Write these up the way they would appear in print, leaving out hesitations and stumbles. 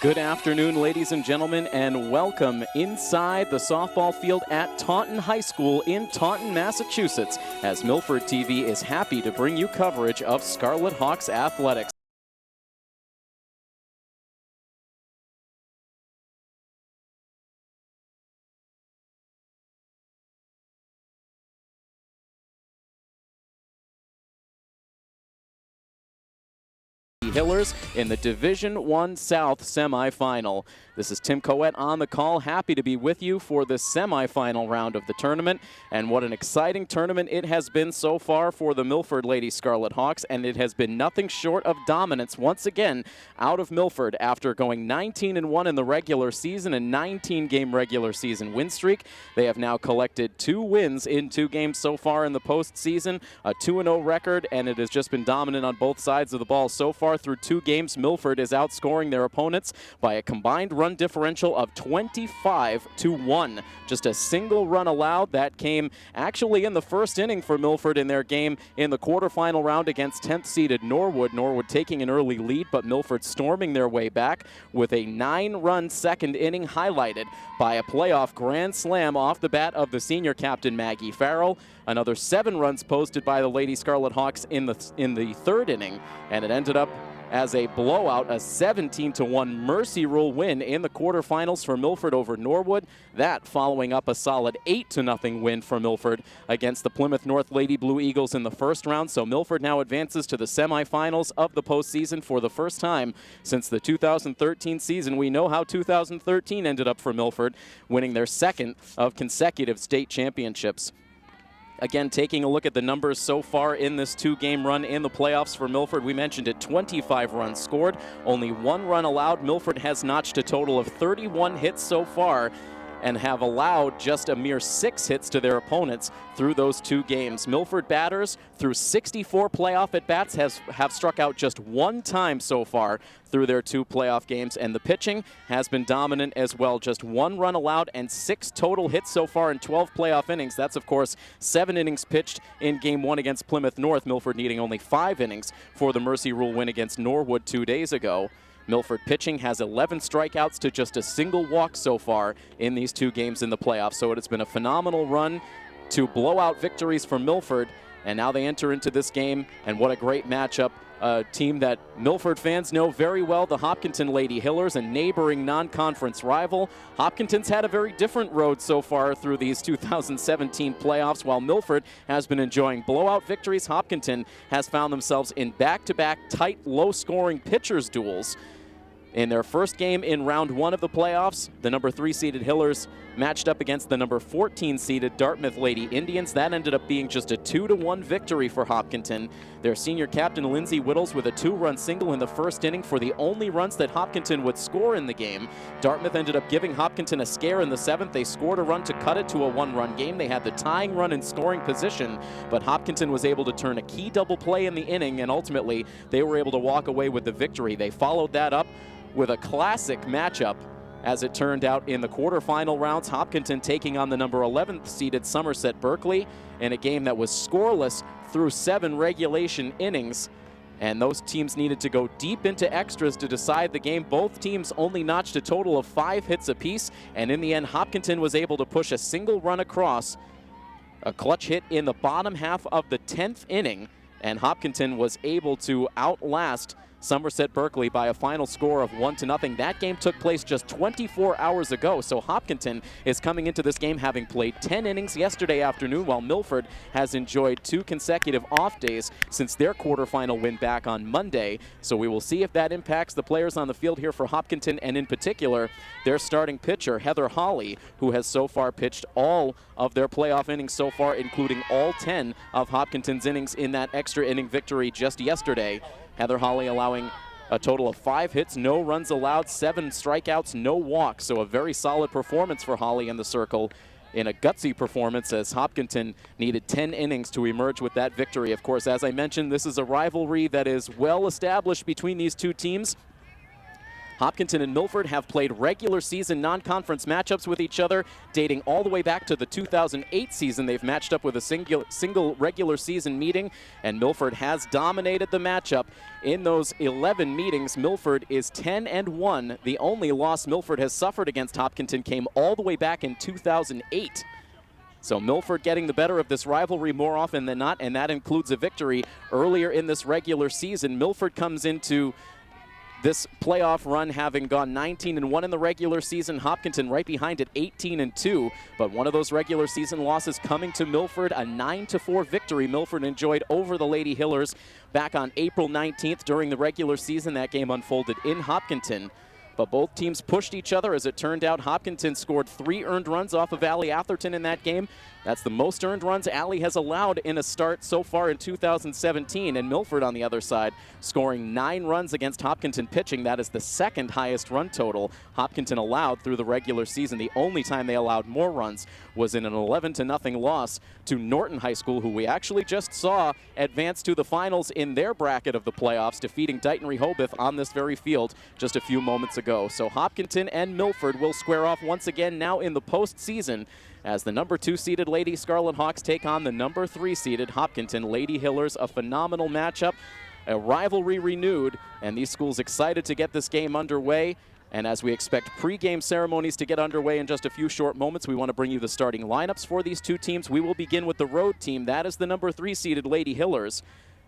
Good afternoon, ladies and gentlemen, and welcome inside the softball field at Taunton High School in Taunton, Massachusetts, as Milford TV is happy to bring you coverage of Scarlet Hawks athletics. Hillers in the Division I South semifinal. This is Tim Coet on the call, happy to be with you for the semifinal round of the tournament. And what an exciting tournament it has been so far for the Milford Lady Scarlet Hawks, and it has been nothing short of dominance once again out of Milford after going 19-1 in the regular season and 19-game regular season win streak. They have now collected 2 wins in 2 games so far in the postseason, a 2-0 record, and it has just been dominant on both sides of the ball so far. Through 2 games, Milford is outscoring their opponents by a combined run differential of 25-1. Just a single run allowed. That came actually in the first inning for Milford in their game in the quarterfinal round against 10th seeded Norwood. Norwood taking an early lead, but Milford storming their way back with a 9-run second inning highlighted by a playoff grand slam off the bat of the senior captain Maggie Farrell. Another 7 runs posted by the Lady Scarlet Hawks in the 3rd inning, and it ended up as a blowout, a 17-1 Mercy Rule win in the quarterfinals for Milford over Norwood. That following up a solid 8-0 win for Milford against the Plymouth North Lady Blue Eagles in the first round. So Milford now advances to the semifinals of the postseason for the first time since the 2013 season. We know how 2013 ended up for Milford, winning their 2nd of consecutive state championships. Again, taking a look at the numbers so far in this 2-game run in the playoffs for Milford, we mentioned it, 25 runs scored, only 1 run allowed. Milford has notched a total of 31 hits so far and have allowed just a mere 6 hits to their opponents through those 2 games. Milford batters, through 64 playoff at-bats, have struck out just 1 time so far through their 2 playoff games, and the pitching has been dominant as well. Just 1 run allowed and 6 total hits so far in 12 playoff innings. That's, of course, 7 innings pitched in Game 1 against Plymouth North, Milford needing only 5 innings for the Mercy Rule win against Norwood 2 days ago. Milford pitching has 11 strikeouts to just a single walk so far in these 2 games in the playoffs. So it has been a phenomenal run to blowout victories for Milford, and now they enter into this game, and what a great matchup. A team that Milford fans know very well, the Hopkinton Lady Hillers, a neighboring non-conference rival. Hopkinton's had a very different road so far through these 2017 playoffs. While Milford has been enjoying blowout victories, Hopkinton has found themselves in back-to-back tight, low-scoring pitchers duels. In their first game in round 1 of the playoffs, the number 3-seeded Hillers matched up against the number 14-seeded Dartmouth Lady Indians. That ended up being just a 2-1 victory for Hopkinton. Their senior captain, Lindsay Whittles, with a 2-run single in the first inning for the only runs that Hopkinton would score in the game. Dartmouth ended up giving Hopkinton a scare in the 7th. They scored a run to cut it to a 1-run game. They had the tying run in scoring position, but Hopkinton was able to turn a key double play in the inning, and ultimately they were able to walk away with the victory. They followed that up with a classic matchup, as it turned out, in the quarterfinal rounds. Hopkinton taking on the number 11th seeded Somerset Berkeley in a game that was scoreless through 7 regulation innings. And those teams needed to go deep into extras to decide the game. Both teams only notched a total of 5 hits apiece, and in the end, Hopkinton was able to push a single run across, a clutch hit in the bottom half of the 10th inning, and Hopkinton was able to outlast Somerset Berkeley by a final score of 1-0. That game took place just 24 hours ago, so Hopkinton is coming into this game having played 10 innings yesterday afternoon, while Milford has enjoyed 2 consecutive off days since their quarterfinal win back on Monday. So we will see if that impacts the players on the field here for Hopkinton, and in particular, their starting pitcher, Heather Hawley, who has so far pitched all of their playoff innings so far, including all 10 of Hopkinton's innings in that extra inning victory just yesterday. Heather Hawley allowing a total of 5 hits, no runs allowed, 7 strikeouts, no walks. So a very solid performance for Hawley in the circle, in a gutsy performance, as Hopkinton needed 10 innings to emerge with that victory. Of course, as I mentioned, this is a rivalry that is well established between these 2 teams. Hopkinton and Milford have played regular season non-conference matchups with each other, dating all the way back to the 2008 season. They've matched up with a single regular season meeting, and Milford has dominated the matchup. In those 11 meetings, Milford is 10-1. The only loss Milford has suffered against Hopkinton came all the way back in 2008. So Milford getting the better of this rivalry more often than not, and that includes a victory earlier in this regular season. Milford comes into this playoff run having gone 19-1 in the regular season. Hopkinton right behind it, 18-2. But one of those regular season losses coming to Milford, a 9-4 victory Milford enjoyed over the Lady Hillers back on April 19th during the regular season. That game unfolded in Hopkinton. But both teams pushed each other. As it turned out, Hopkinton scored 3 earned runs off of Allie Atherton in that game. That's the most earned runs Allie has allowed in a start so far in 2017. And Milford, on the other side, scoring 9 runs against Hopkinton pitching. That is the second highest run total Hopkinton allowed through the regular season. The only time they allowed more runs was in an 11-0 loss to Norton High School, who we actually just saw advance to the finals in their bracket of the playoffs, defeating Dighton Rehoboth on this very field just a few moments ago. So Hopkinton and Milford will square off once again now in the postseason, as the number 2 seeded Lady Scarlet Hawks take on the number 3 seeded Hopkinton Lady Hillers. A phenomenal matchup, a rivalry renewed, and these schools excited to get this game underway. And as we expect pregame ceremonies to get underway in just a few short moments, we want to bring you the starting lineups for these two teams. We will begin with the road team. That is the number 3 seeded Lady Hillers.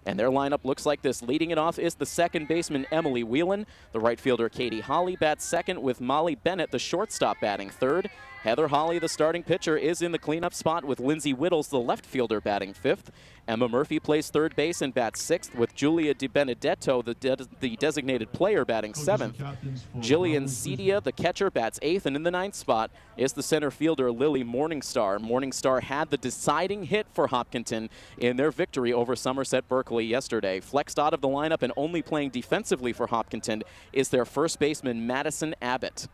And their lineup looks like this. Leading it off is the second baseman, Emily Whelan. The right fielder, Katie Holly, bats second, with Molly Bennett, the shortstop, batting third. Heather Holly, the starting pitcher, is in the cleanup spot, with Lindsay Whittles, the left fielder, batting fifth. Emma Murphy plays third base and bats sixth, with Julia Di Benedetto, the designated player, batting seventh. Jillian Cedia, the catcher, bats eighth, and in the ninth spot is the center fielder, Lily Morningstar. Morningstar had the deciding hit for Hopkinton in their victory over Somerset Berkeley yesterday. Flexed out of the lineup and only playing defensively for Hopkinton is their first baseman, Madison Abbott.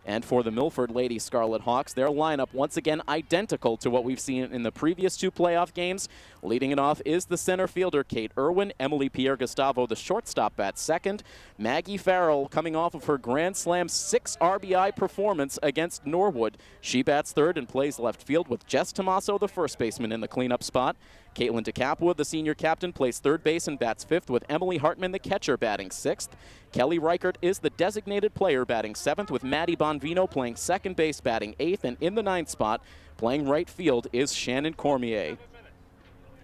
And for the Milford Lady Scarlet Hawks, their lineup once again identical to what we've seen in the previous 2 playoff games. Leading it off is the center fielder, Kate Irwin. Emily Pierre Gustavo, the shortstop, bats second. Maggie Farrell, coming off of her Grand Slam 6 RBI performance against Norwood. She bats third and plays left field, with Jess Tomaso, the first baseman, in the cleanup spot. Caitlin DeCapua, the senior captain, plays third base and bats fifth, with Emily Hartman, the catcher, batting sixth. Kelly Reichert is the designated player, batting seventh, with Maddie Bonvino playing second base, batting eighth. And in the ninth spot, playing right field, is Shannon Cormier.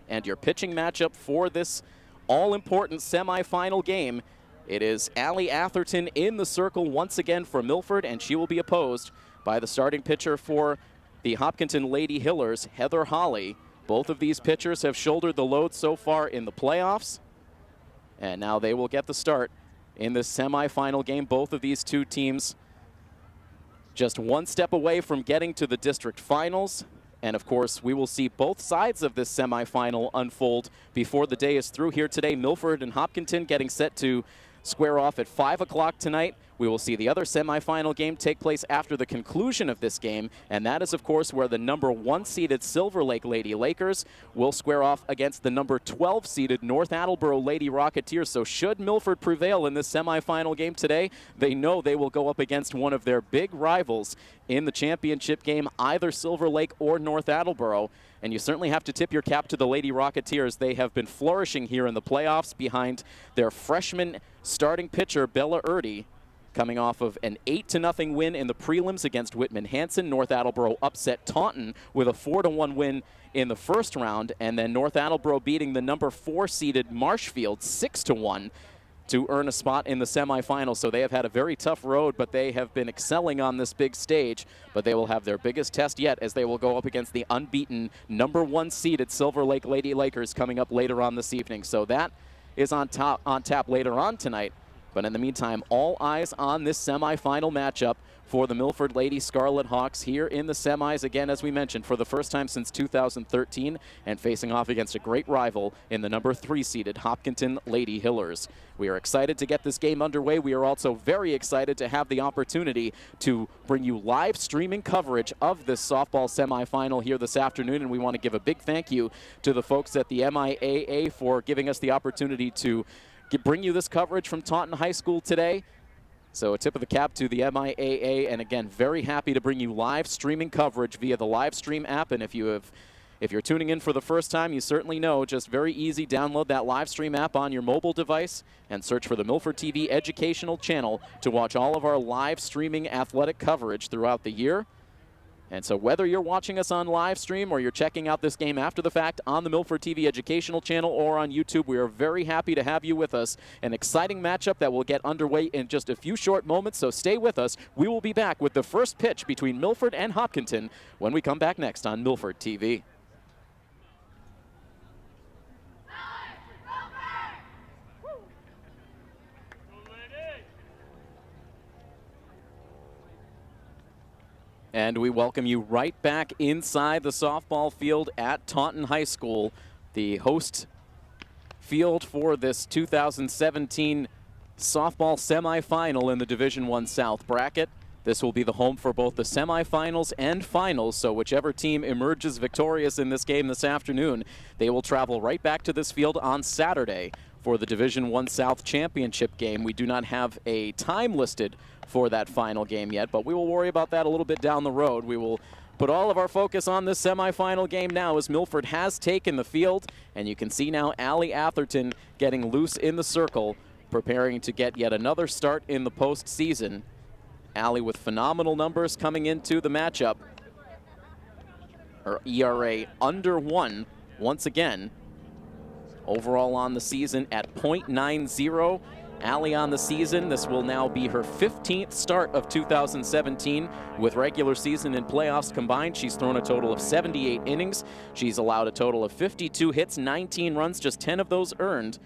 And your pitching matchup for this all-important semifinal game, it is Allie Atherton in the circle once again for Milford, and she will be opposed by the starting pitcher for the Hopkinton Lady Hillers, Heather Holly. Both of these pitchers have shouldered the load so far in the playoffs, and now they will get the start in this semifinal game. Both of these two teams just one step away from getting to the district finals. And of course, we will see both sides of this semifinal unfold before the day is through here today. Milford and Hopkinton getting set to square off at 5 o'clock tonight. We will see the other semifinal game take place after the conclusion of this game, and that is, of course, where the number 1 seeded Silver Lake Lady Lakers will square off against the number 12 seeded North Attleboro Lady Rocketeers. So should Milford prevail in this semifinal game today, they know they will go up against one of their big rivals in the championship game, either Silver Lake or North Attleboro. And you certainly have to tip your cap to the Lady Rocketeers. They have been flourishing here in the playoffs behind their freshman starting pitcher, Bella Erdy, coming off of an 8-0 win in the prelims against Whitman Hanson. North Attleboro upset Taunton with a 4-1 win in the first round, and then North Attleboro beating the number 4 seeded Marshfield 6-1 to earn a spot in the semifinals. So they have had a very tough road, but they have been excelling on this big stage. But they will have their biggest test yet, as they will go up against the unbeaten number 1 seeded Silver Lake Lady Lakers coming up later on this evening. So that is on tap later on tonight. But in the meantime, all eyes on this semifinal matchup for the Milford Lady Scarlet Hawks here in the semis, again, as we mentioned, for the first time since 2013, and facing off against a great rival in the number 3 seeded Hopkinton Lady Hillers. We are excited to get this game underway. We are also very excited to have the opportunity to bring you live streaming coverage of this softball semifinal here this afternoon, and we want to give a big thank you to the folks at the MIAA for giving us the opportunity to bring you this coverage from Taunton High School today. So a tip of the cap to the MIAA, and again, very happy to bring you live streaming coverage via the live stream app. And if you're tuning in for the first time, you certainly know, just very easy. Download that live stream app on your mobile device and search for the Milford TV educational channel to watch all of our live streaming athletic coverage throughout the year. And so whether you're watching us on live stream or you're checking out this game after the fact on the Milford TV educational channel or on YouTube, we are very happy to have you with us. An exciting matchup that will get underway in just a few short moments, so stay with us. We will be back with the first pitch between Milford and Hopkinton when we come back next on Milford TV. And we welcome you right back inside the softball field at Taunton High School, the host field for this 2017 softball semifinal in the Division I South bracket. This will be the home for both the semifinals and finals, so whichever team emerges victorious in this game this afternoon, they will travel right back to this field on Saturday for the Division I South championship game. We do not have a time listed for that final game yet, but we will worry about that a little bit down the road. We will put all of our focus on this semifinal game now as Milford has taken the field, and you can see now Allie Atherton getting loose in the circle, preparing to get yet another start in the postseason. Allie with phenomenal numbers coming into the matchup. Her ERA under 1 once again. Overall on the season at .90. Allie on the season, this will now be her 15th start of 2017 with regular season and playoffs combined. She's thrown a total of 78 innings. She's allowed a total of 52 hits, 19 runs, just 10 of those earned.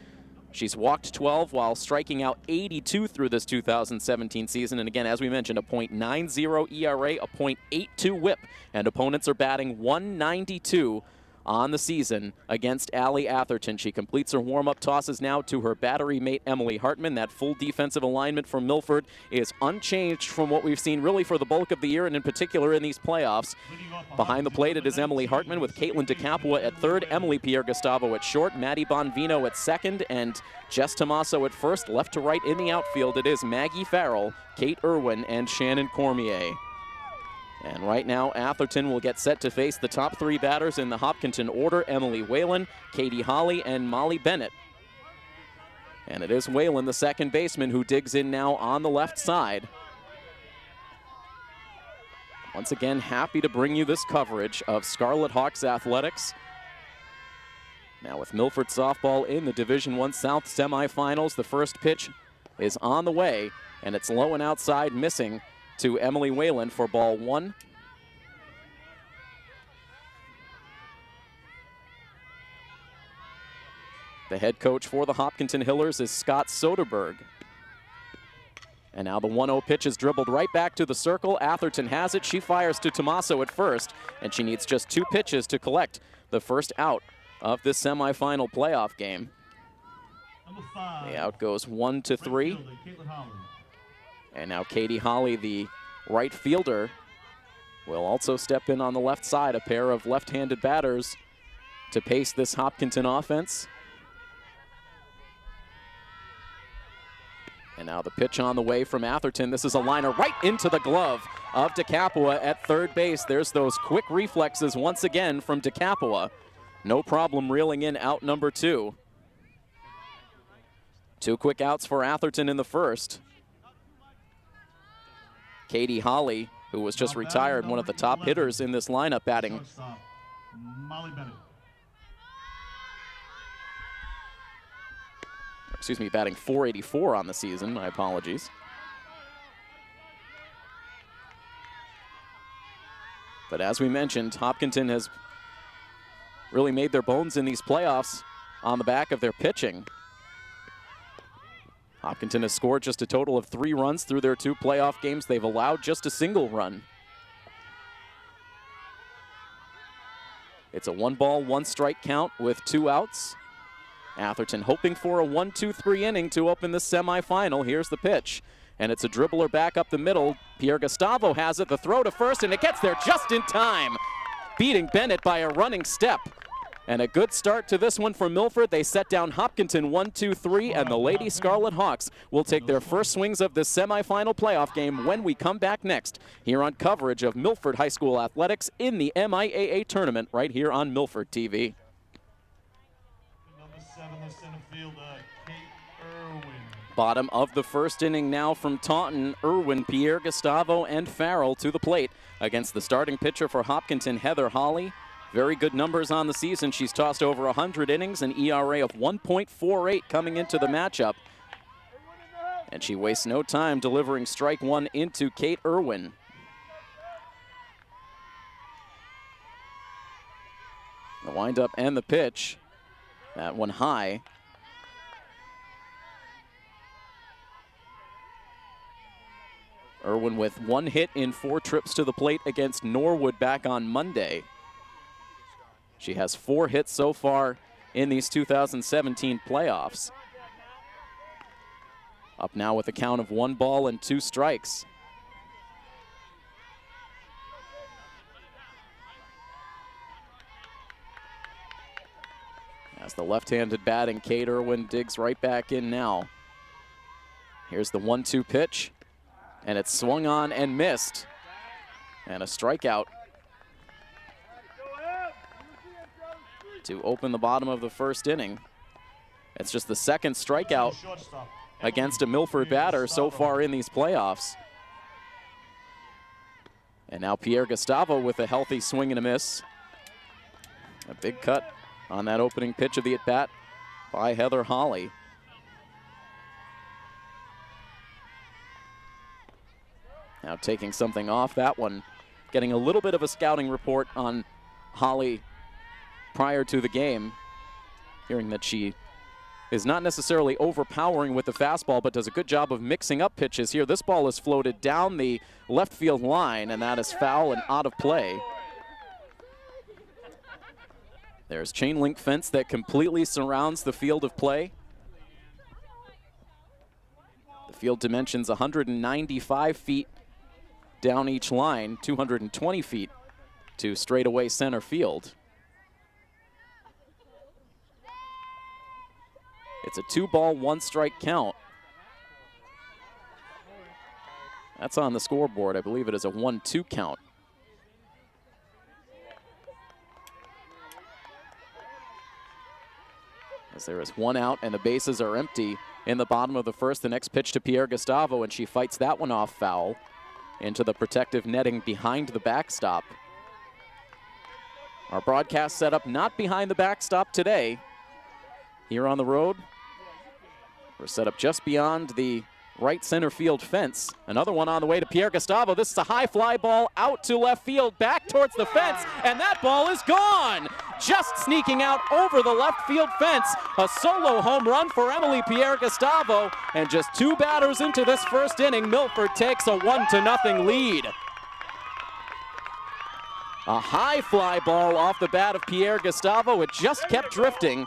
She's walked 12 while striking out 82 through this 2017 season. And again, as we mentioned, a .90 ERA, a .82 whip, and opponents are batting .192 on the season against Allie Atherton. She completes her warm-up tosses now to her battery mate Emily Hartman. That full defensive alignment from Milford is unchanged from what we've seen really for the bulk of the year, and in particular in these playoffs. Behind the plate it is Emily Hartman with Caitlin DeCapua at third, Emily Pierre-Gustavo at short, Maddie Bonvino at second, and Jess Tomaso at first. Left to right in the outfield it is Maggie Farrell, Kate Irwin, and Shannon Cormier. And right now, Atherton will get set to face the top three batters in the Hopkinton order, Emily Whalen, Katie Holly, and Molly Bennett. And it is Whalen, the second baseman, who digs in now on the left side. Once again, happy to bring you this coverage of Scarlet Hawks athletics. Now with Milford softball in the Division I South semifinals, the first pitch is on the way, and it's low and outside, missing to Emily Whalen for ball 1. The head coach for the Hopkinton Hillers is Scott Soderberg. And now the 1-0 pitch is dribbled right back to the circle. Atherton has it. She fires to Tomaso at first, and she needs just 2 pitches to collect the first out of this semifinal playoff game. The out goes 1-3. And now Katie Holly, the right fielder, will also step in on the left side, a pair of left-handed batters to pace this Hopkinton offense. And now the pitch on the way from Atherton. This is a liner right into the glove of DeCapua at third base. There's those quick reflexes once again from DeCapua. No problem reeling in out number 2. 2 quick outs for Atherton in the first. Katie Holly, who was just retired, one of the top hitters in this lineup, batting batting .484 on the season. My apologies. But as we mentioned, Hopkinton has really made their bones in these playoffs on the back of their pitching. Hopkinton has scored just a total of 3 runs through their 2 playoff games. They've allowed just a single run. It's a 1-ball, 1-strike count with 2 outs. Atherton hoping for a 1-2-3 inning to open the semifinal. Here's the pitch, and it's a dribbler back up the middle. Pierre-Gustavo has it, the throw to first, and it gets there just in time, beating Bennett by a running step. And a good start to this one for Milford. They set down Hopkinton 1-2-3, and the Lady Scarlet Hawks will take their first swings of this semifinal playoff game when we come back next here on coverage of Milford High School athletics in the MIAA tournament right here on Milford TV. Number 7, the center fielder, Kate Irwin. Bottom of the first inning now from Taunton. Irwin, Pierre Gustavo, and Farrell to the plate against the starting pitcher for Hopkinton, Heather Hawley. Very good numbers on the season. She's tossed over 100 innings, an ERA of 1.48 coming into the matchup. And she wastes no time delivering strike one into Kate Irwin. The windup and the pitch. That one high. Irwin with 1 hit in 4 trips to the plate against Norwood back on Monday. She has 4 hits so far in these 2017 playoffs. Up now with a count of 1 ball and 2 strikes. As the left-handed batting, Kate Irwin digs right back in now. Here's the 1-2 pitch, and it's swung on and missed. And a strikeout to open the bottom of the first inning. It's just the second strikeout against a Milford batter so far in these playoffs. And now Pierre Gustavo with a healthy swing and a miss. A big cut on that opening pitch of the at-bat by Heather Hawley. Now taking something off that one, getting a little bit of a scouting report on Hawley prior to the game, hearing that she is not necessarily overpowering with the fastball, but does a good job of mixing up pitches here. This ball is floated down the left field line, and that is foul and out of play. There's chain link fence that completely surrounds the field of play. The field dimensions 195 feet down each line, 220 feet to straightaway center field. It's a 2-ball, 1-strike count. That's on the scoreboard. I believe it is a 1-2 count. As there is 1 out and the bases are empty in the bottom of the first. The next pitch to Pierre Gustavo, and she fights that one off foul into the protective netting behind the backstop. Our broadcast set up not behind the backstop today. Here on the road, we're set up just beyond the right center field fence. Another one on the way to Pierre Gustavo. This is a high fly ball out to left field, back towards the fence, and that ball is gone. Just sneaking out over the left field fence. A solo home run for Emily Pierre Gustavo, and just 2 batters into this first inning, Milford takes a 1-0 lead. A high fly ball off the bat of Pierre Gustavo. It just kept drifting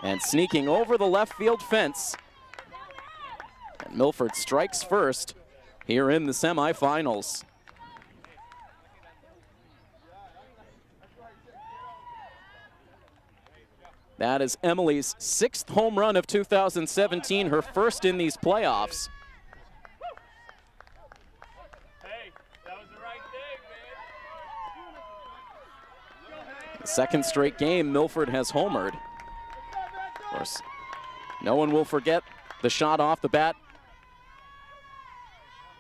and sneaking over the left field fence. And Milford strikes first here in the semifinals. That is Emily's 6th home run of 2017, her first in these playoffs. Hey, that was the right thing, man. Second straight game, Milford has homered. Of course, no one will forget the shot off the bat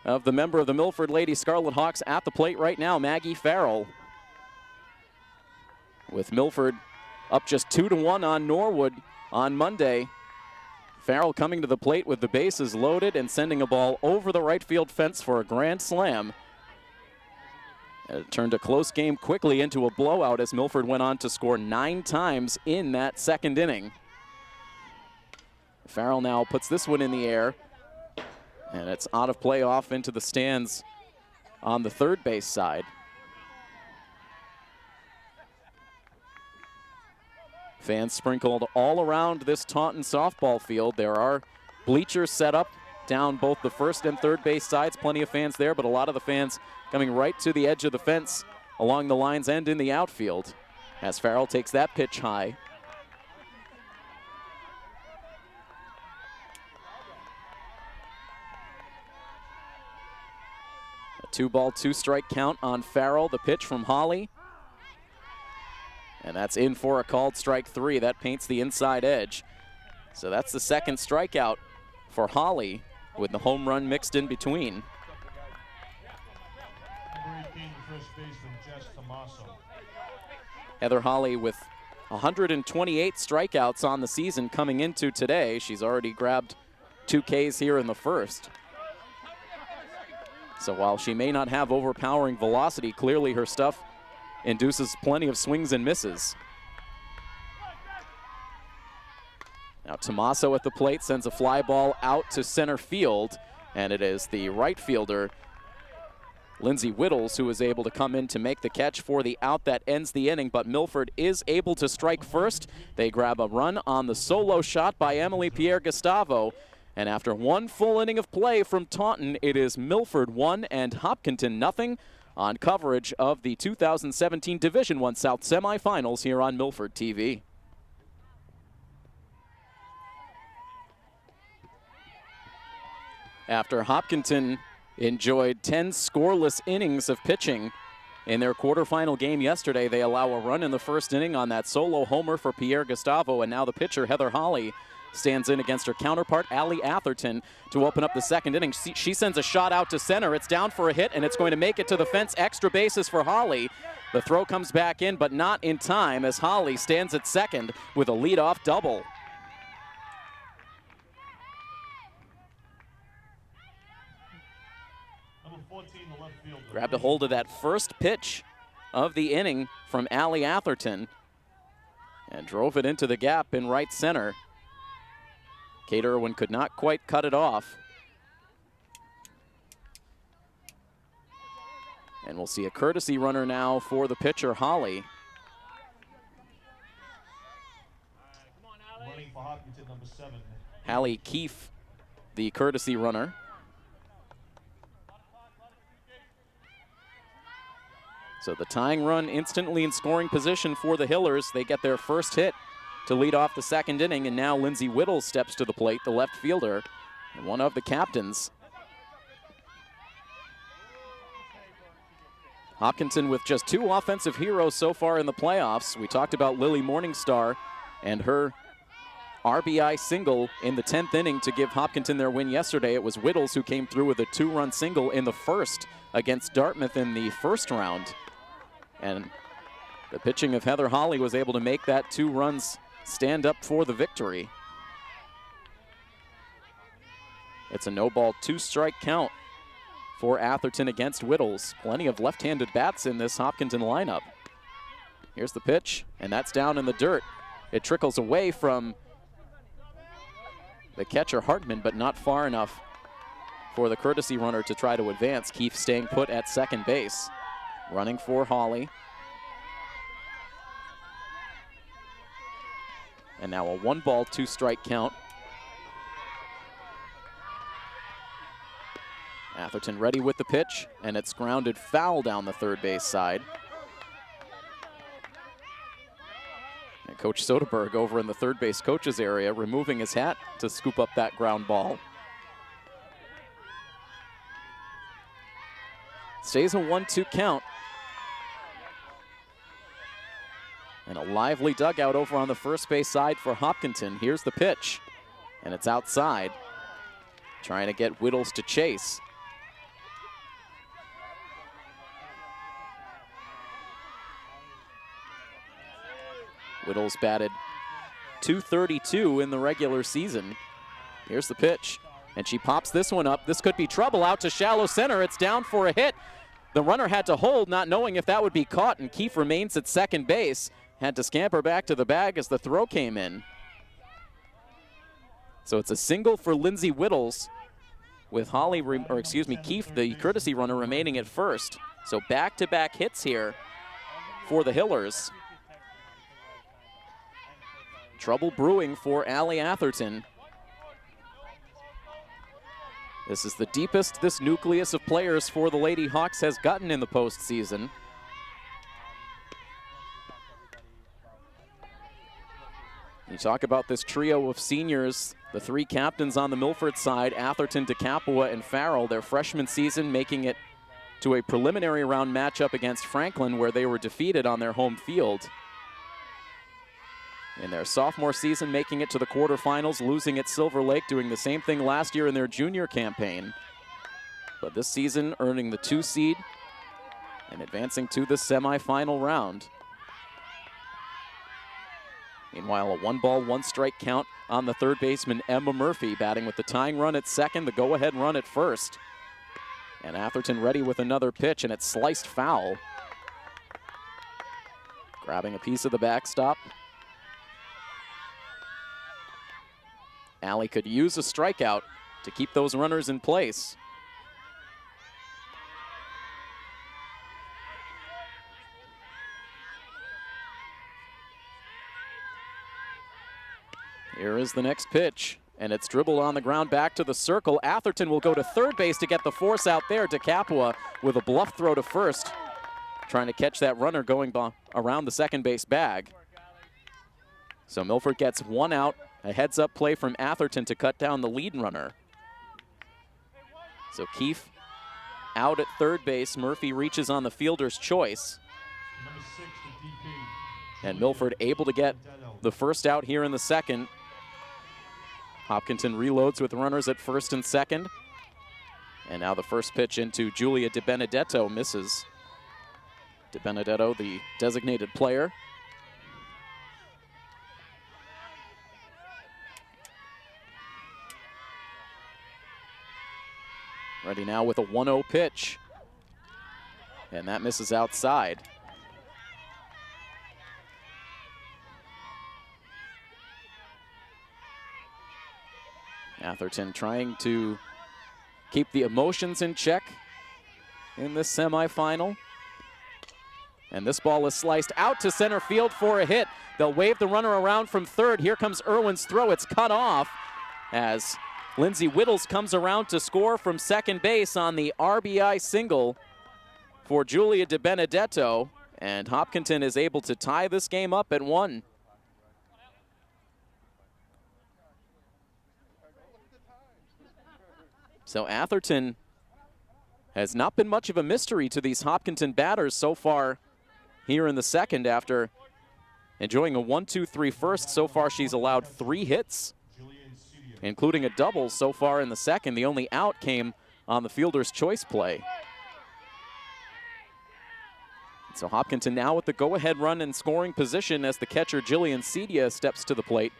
of the member of the Milford Lady Scarlet Hawks at the plate right now, Maggie Farrell. With Milford up just 2-1 on Norwood on Monday. Farrell coming to the plate with the bases loaded and sending a ball over the right field fence for a grand slam. It turned a close game quickly into a blowout as Milford went on to score 9 times in that second inning. Farrell now puts this one in the air, and it's out of play off into the stands on the third base side. Fans sprinkled all around this Taunton softball field. There are bleachers set up down both the first and third base sides. Plenty of fans there, but a lot of the fans coming right to the edge of the fence along the line's end in the outfield. as Farrell takes that pitch high. A 2-ball, 2-strike count on Farrell. The pitch from Holly. And that's in for a called strike 3. That paints the inside edge. So that's the second strikeout for Holly, with the home run mixed in between. Number 18, first baseman, Jess Tomaso. Heather Holly with 128 strikeouts on the season coming into today. She's already grabbed 2 Ks here in the first. So while she may not have overpowering velocity, clearly her stuff induces plenty of swings and misses. Now Tomaso at the plate sends a fly ball out to center field, and it is the right fielder, Lindsey Whittles, who is able to come in to make the catch for the out that ends the inning, but Milford is able to strike first. They grab a run on the solo shot by Emily Pierre-Gustavo, and after 1 full inning of play from Taunton, it is Milford 1 and Hopkinton nothing on coverage of the 2017 Division I South semifinals here on Milford TV. After Hopkinton enjoyed 10 scoreless innings of pitching in their quarterfinal game yesterday, they allow a run in the first inning on that solo homer for Pierre-Gustavo, and now the pitcher, Heather Holly, stands in against her counterpart, Allie Atherton, to open up the second inning. She sends a shot out to center. It's down for a hit, and it's going to make it to the fence. Extra bases for Holly. The throw comes back in, but not in time, as Holly stands at second with a leadoff double. Number 14, the left fielder. Grabbed a hold of that first pitch of the inning from Allie Atherton and drove it into the gap in right center. Kate Irwin could not quite cut it off. And we'll see a courtesy runner now for the pitcher, Holly. Running for Hopkinton, number 7. Hallie Keefe, the courtesy runner. So the tying run instantly in scoring position for the Hillers. They get their first hit to lead off the second inning, and now Lindsey Whittles steps to the plate, the left fielder, and one of the captains. Hopkinton with just 2 offensive heroes so far in the playoffs. We talked about Lily Morningstar and her RBI single in the 10th inning to give Hopkinton their win yesterday. It was Whittles who came through with a 2-run single in the first against Dartmouth in the first round. And the pitching of Heather Holly was able to make that 2 runs stand up for the victory. It's a no-ball, 2-strike count for Atherton against Whittles. Plenty of left-handed bats in this Hopkinton lineup. Here's the pitch, and that's down in the dirt. It trickles away from the catcher Hartman, but not far enough for the courtesy runner to try to advance. Keefe staying put at second base. Running for Holly. And now a 1-ball, 2-strike count. Atherton ready with the pitch, and it's grounded foul down the third base side. And Coach Soderberg over in the third base coaches area, removing his hat to scoop up that ground ball. Stays a 1-2 count. And a lively dugout over on the first base side for Hopkinton. Here's the pitch, and it's outside. Trying to get Whittles to chase. Whittles batted .232 in the regular season. Here's the pitch, and she pops this one up. This could be trouble out to shallow center. It's down for a hit. The runner had to hold, not knowing if that would be caught, and Keefe remains at second base. Had to scamper back to the bag as the throw came in. So it's a single for Lindsey Whittles with Keefe, the courtesy runner, remaining at first. So back-to-back hits here for the Hillers. Trouble brewing for Allie Atherton. This is the deepest this nucleus of players for the Lady Hawks has gotten in the postseason. You talk about this trio of seniors, the three captains on the Milford side, Atherton, DeCapua, and Farrell, their freshman season making it to a preliminary round matchup against Franklin where they were defeated on their home field. In their sophomore season, making it to the quarterfinals, losing at Silver Lake, doing the same thing last year in their junior campaign. But this season, earning the 2 seed and advancing to the semifinal round. Meanwhile, a 1-ball, 1-strike count on the third baseman, Emma Murphy, batting with the tying run at second, the go-ahead run at first. And Atherton ready with another pitch, and it's sliced foul. Grabbing a piece of the backstop. Allie could use a strikeout to keep those runners in place. Here is the next pitch, and it's dribbled on the ground back to the circle. Atherton will go to third base to get the force out there. DeCapua with a bluff throw to first, trying to catch that runner going around the second base bag. So Milford gets 1 out, a heads-up play from Atherton to cut down the lead runner. So Keefe out at third base. Murphy reaches on the fielder's choice. Number 6, the DP. And Milford able to get the first out here in the second. Hopkinton reloads with runners at first and second. And now the first pitch into Julia De Benedetto misses. De Benedetto, the designated player. Ready now with a 1-0 pitch. And that misses outside. Atherton trying to keep the emotions in check in this semifinal. And this ball is sliced out to center field for a hit. They'll wave the runner around from third. Here comes Irwin's throw. It's cut off as Lindsay Whittles comes around to score from second base on the RBI single for Julia De Benedetto. And Hopkinton is able to tie this game up at 1. So Atherton has not been much of a mystery to these Hopkinton batters so far here in the second after enjoying a 1-2-3 first. So far she's allowed 3 hits, including a double so far in the second. The only out came on the fielder's choice play. So Hopkinton now with the go-ahead run in scoring position as the catcher Jillian Cedia steps to the plate.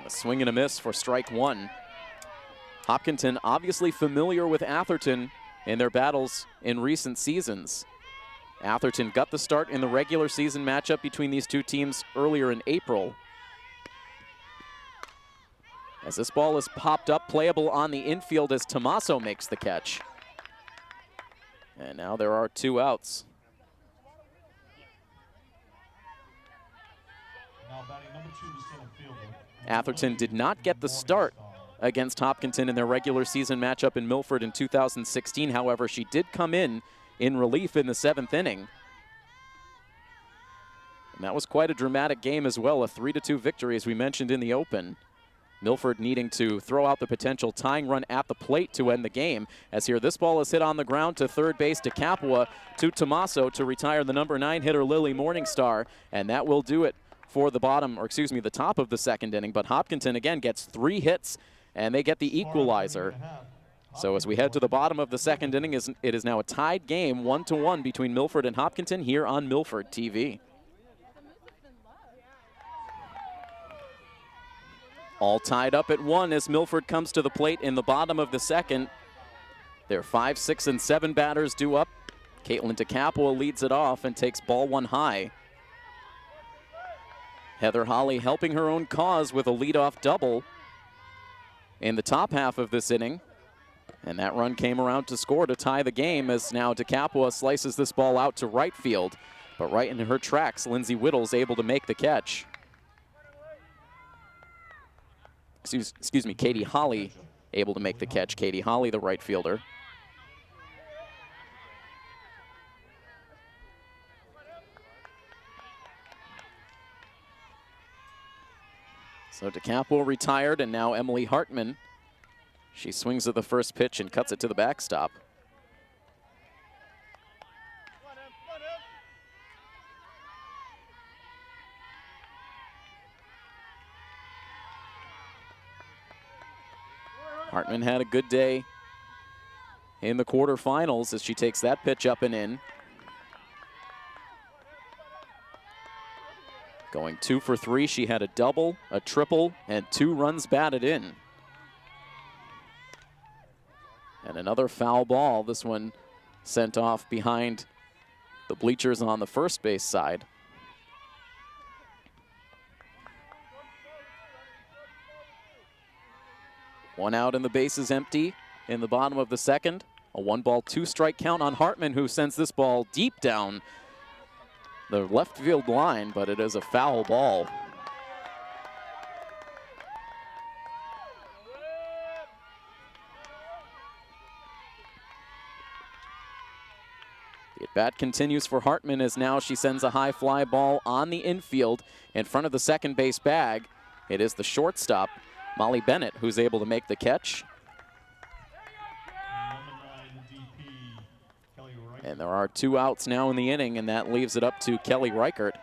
A swing and a miss for strike 1. Hopkinton obviously familiar with Atherton in their battles in recent seasons. Atherton got the start in the regular season matchup between these two teams earlier in April. As this ball is popped up, playable on the infield as Tommaso makes the catch. And now there are 2 outs. Now batting number 2, the center fielder. Atherton did not get the start against Hopkinton in their regular season matchup in Milford in 2016. However, she did come in relief in the 7th inning. And that was quite a dramatic game as well, a 3-2 victory as we mentioned in the open. Milford needing to throw out the potential tying run at the plate to end the game. As here, this ball is hit on the ground to third base to Capua, to Tommaso to retire the number 9 hitter Lily Morningstar, and that will do it for the the top of the second inning. But Hopkinton again gets 3 hits, and they get the equalizer. So as we head to the bottom of the second inning, it is now a tied game, 1-1 between Milford and Hopkinton here on Milford TV. All tied up at 1 as Milford comes to the plate in the bottom of the second. Their 5, 6, and 7 batters due up. Caitlin DeCapua leads it off and takes ball 1 high. Heather Holly helping her own cause with a leadoff double in the top half of this inning. And that run came around to score to tie the game as now DeCapua slices this ball out to right field. But right in her tracks, Lindsay Whittles able to make the catch. Excuse me, Katie Holly able to make the catch. Katie Holly, the right fielder. So DeCapo retired, and now Emily Hartman. She swings at the first pitch and cuts it to the backstop. Hartman had a good day in the quarterfinals as she takes that pitch up and in. Going 2 for 3, she had a double, a triple, and 2 runs batted in. And another foul ball, this one sent off behind the bleachers on the first base side. One out and the base is empty in the bottom of the second. A 1-ball, 2-strike count on Hartman, who sends this ball deep down the left field line, but it is a foul ball. The at-bat continues for Hartman as now she sends a high fly ball on the infield in front of the second base bag. It is the shortstop, Molly Bennett, who's able to make the catch. And there are 2 outs now in the inning, and that leaves it up to Kelly Reichert.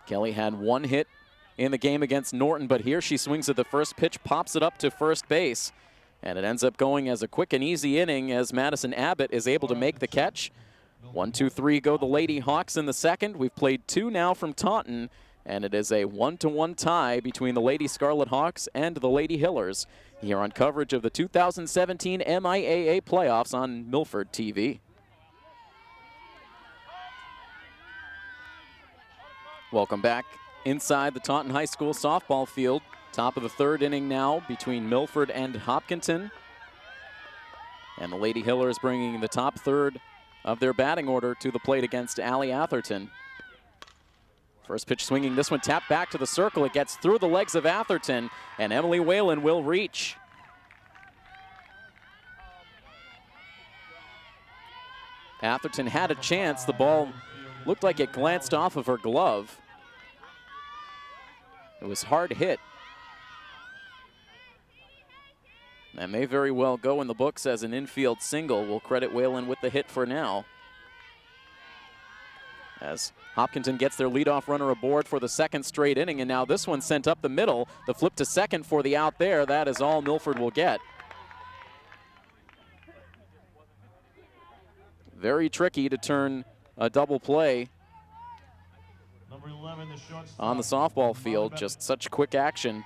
Kelly had 1 hit in the game against Norton, but here she swings at the first pitch, pops it up to first base, and it ends up going as a quick and easy inning as Madison Abbott is able to make the catch. 1, 2, 3 go the Lady Hawks in the second. We've played 2 now from Taunton, and it is a 1-1 tie between the Lady Scarlet Hawks and the Lady Hillers here on coverage of the 2017 MIAA playoffs on Milford TV. Welcome back inside the Taunton High School softball field. Top of the 3rd inning now between Milford and Hopkinton. And the Lady Hillers bringing the top 3rd of their batting order to the plate against Allie Atherton. First pitch swinging, this one tapped back to the circle. It gets through the legs of Atherton, and Emily Whalen will reach. Atherton had a chance. The ball looked like it glanced off of her glove. It was hard hit. That may very well go in the books as an infield single. We'll credit Whalen with the hit for now. As Hopkinton gets their leadoff runner aboard for the 2nd straight inning, and now this one sent up the middle. The flip to second for the out there. That is all Milford will get. Very tricky to turn a double play Number 11, the shortstop, on the softball field. Just such quick action.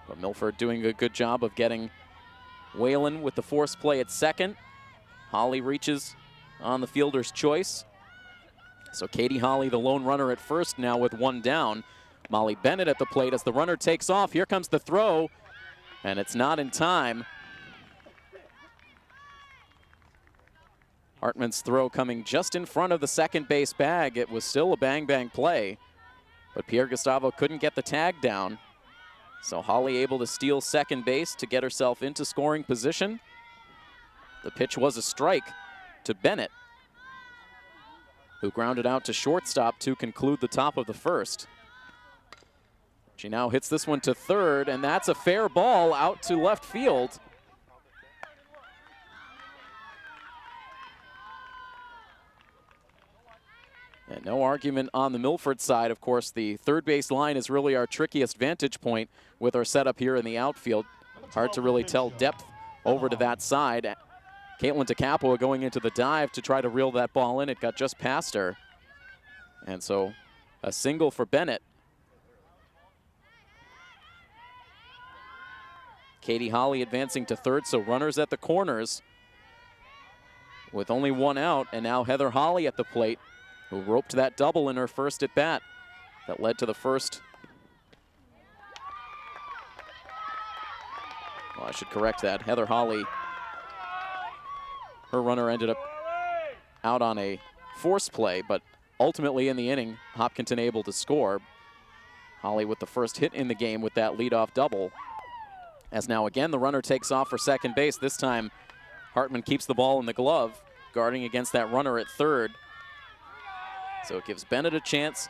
But Milford doing a good job of getting Whalen with the force play at second. Holly reaches on the fielder's choice. So Katie Holly, the lone runner at first now with 1 down. Molly Bennett at the plate as the runner takes off. Here comes the throw, and it's not in time. Hartman's throw coming just in front of the second base bag. It was still a bang-bang play, but Pierre Gustavo couldn't get the tag down. So Holly able to steal second base to get herself into scoring position. The pitch was a strike to Bennett, who grounded out to shortstop to conclude the top of the 1st. She now hits this one to 3rd, and that's a fair ball out to left field. And no argument on the Milford side. Of course, the 3rd base line is really our trickiest vantage point with our setup here in the outfield. Hard to really tell depth over to that side. Caitlin DeCapo going into the dive to try to reel that ball in. It got just past her. And so a single for Bennett. Katie Holly advancing to 3rd, so runners at the corners with only 1 out. And now Heather Holly at the plate, who roped that double in her first at bat that led to the first. Well, I should correct that. Heather Holly, her runner ended up out on a force play, but ultimately in the inning, Hopkinton able to score. Holly with the first hit in the game with that leadoff double. As now again the runner takes off for second base. This time Hartman keeps the ball in the glove, guarding against that runner at third. So it gives Bennett a chance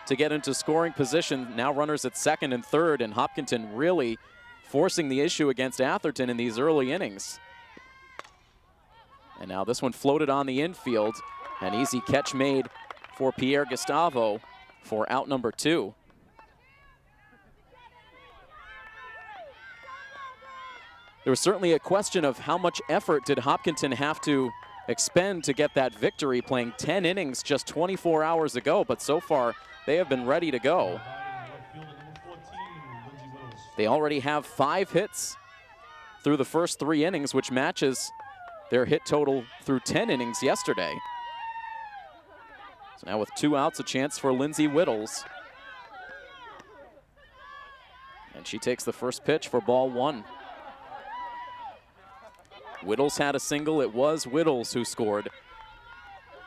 to get into scoring position. Now runners at second and third, and Hopkinton really forcing the issue against Atherton in these early innings. And now this one floated on the infield. An easy catch made for Pierre Gustavo for out number 2. There was certainly a question of how much effort did Hopkinton have to expend to get that victory, playing 10 innings just 24 hours ago, but so far they have been ready to go. They already have 5 hits through the first 3 innings, which matches their hit total through 10 innings yesterday. So now with 2 outs, a chance for Lindsay Whittles. And she takes the first pitch for ball 1. Whittles had a single. It was Whittles who scored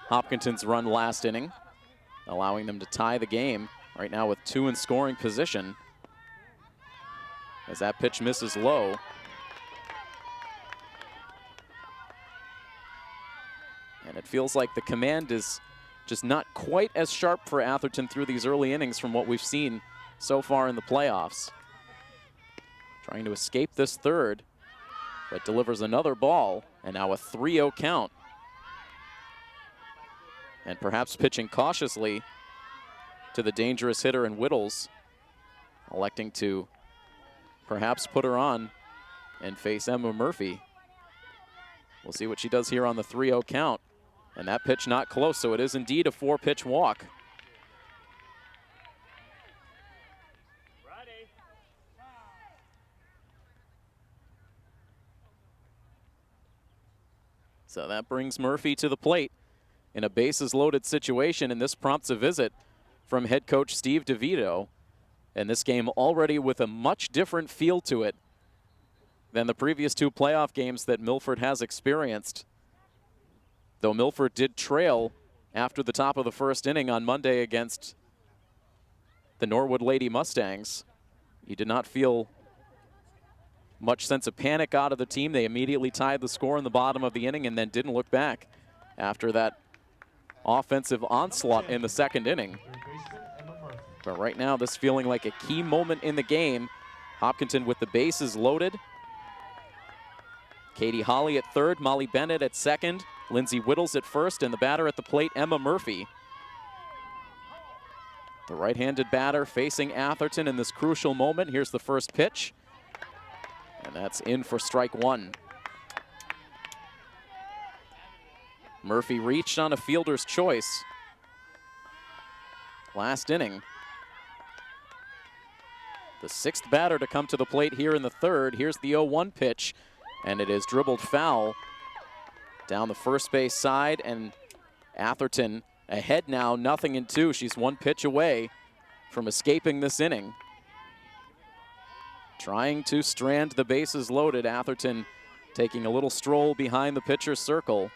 Hopkinton's run last inning, allowing them to tie the game right now with 2 in scoring position. As that pitch misses low. And it feels like the command is just not quite as sharp for Atherton through these early innings from what we've seen so far in the playoffs. Trying to escape this third, but delivers another ball, and now a 3-0 count. And perhaps pitching cautiously to the dangerous hitter in Whittles, electing to perhaps put her on and face Emma Murphy. We'll see what she does here on the 3-0 count. And that pitch not close, so it is indeed a 4-pitch walk. So that brings Murphy to the plate in a bases-loaded situation, and this prompts a visit from head coach Steve DeVito. And this game already with a much different feel to it than the previous 2 playoff games that Milford has experienced. Though Milford did trail after the top of the first inning on Monday against the Norwood Lady Mustangs, you did not feel much sense of panic out of the team. They immediately tied the score in the bottom of the inning and then didn't look back after that offensive onslaught in the second inning. But right now, this feeling like a key moment in the game. Hopkinton with the bases loaded. Katie Holly at third, Molly Bennett at second, Lindsay Whittles at first, and the batter at the plate, Emma Murphy. The right-handed batter facing Atherton in this crucial moment. Here's the first pitch, and that's in for strike 1. Murphy reached on a fielder's choice last inning. The 6th batter to come to the plate here in the third. Here's the 0-1 pitch, and it is dribbled foul down the first base side, and Atherton ahead now, 0-2. She's 1 pitch away from escaping this inning. Trying to strand the bases loaded. Atherton taking a little stroll behind the pitcher's circle.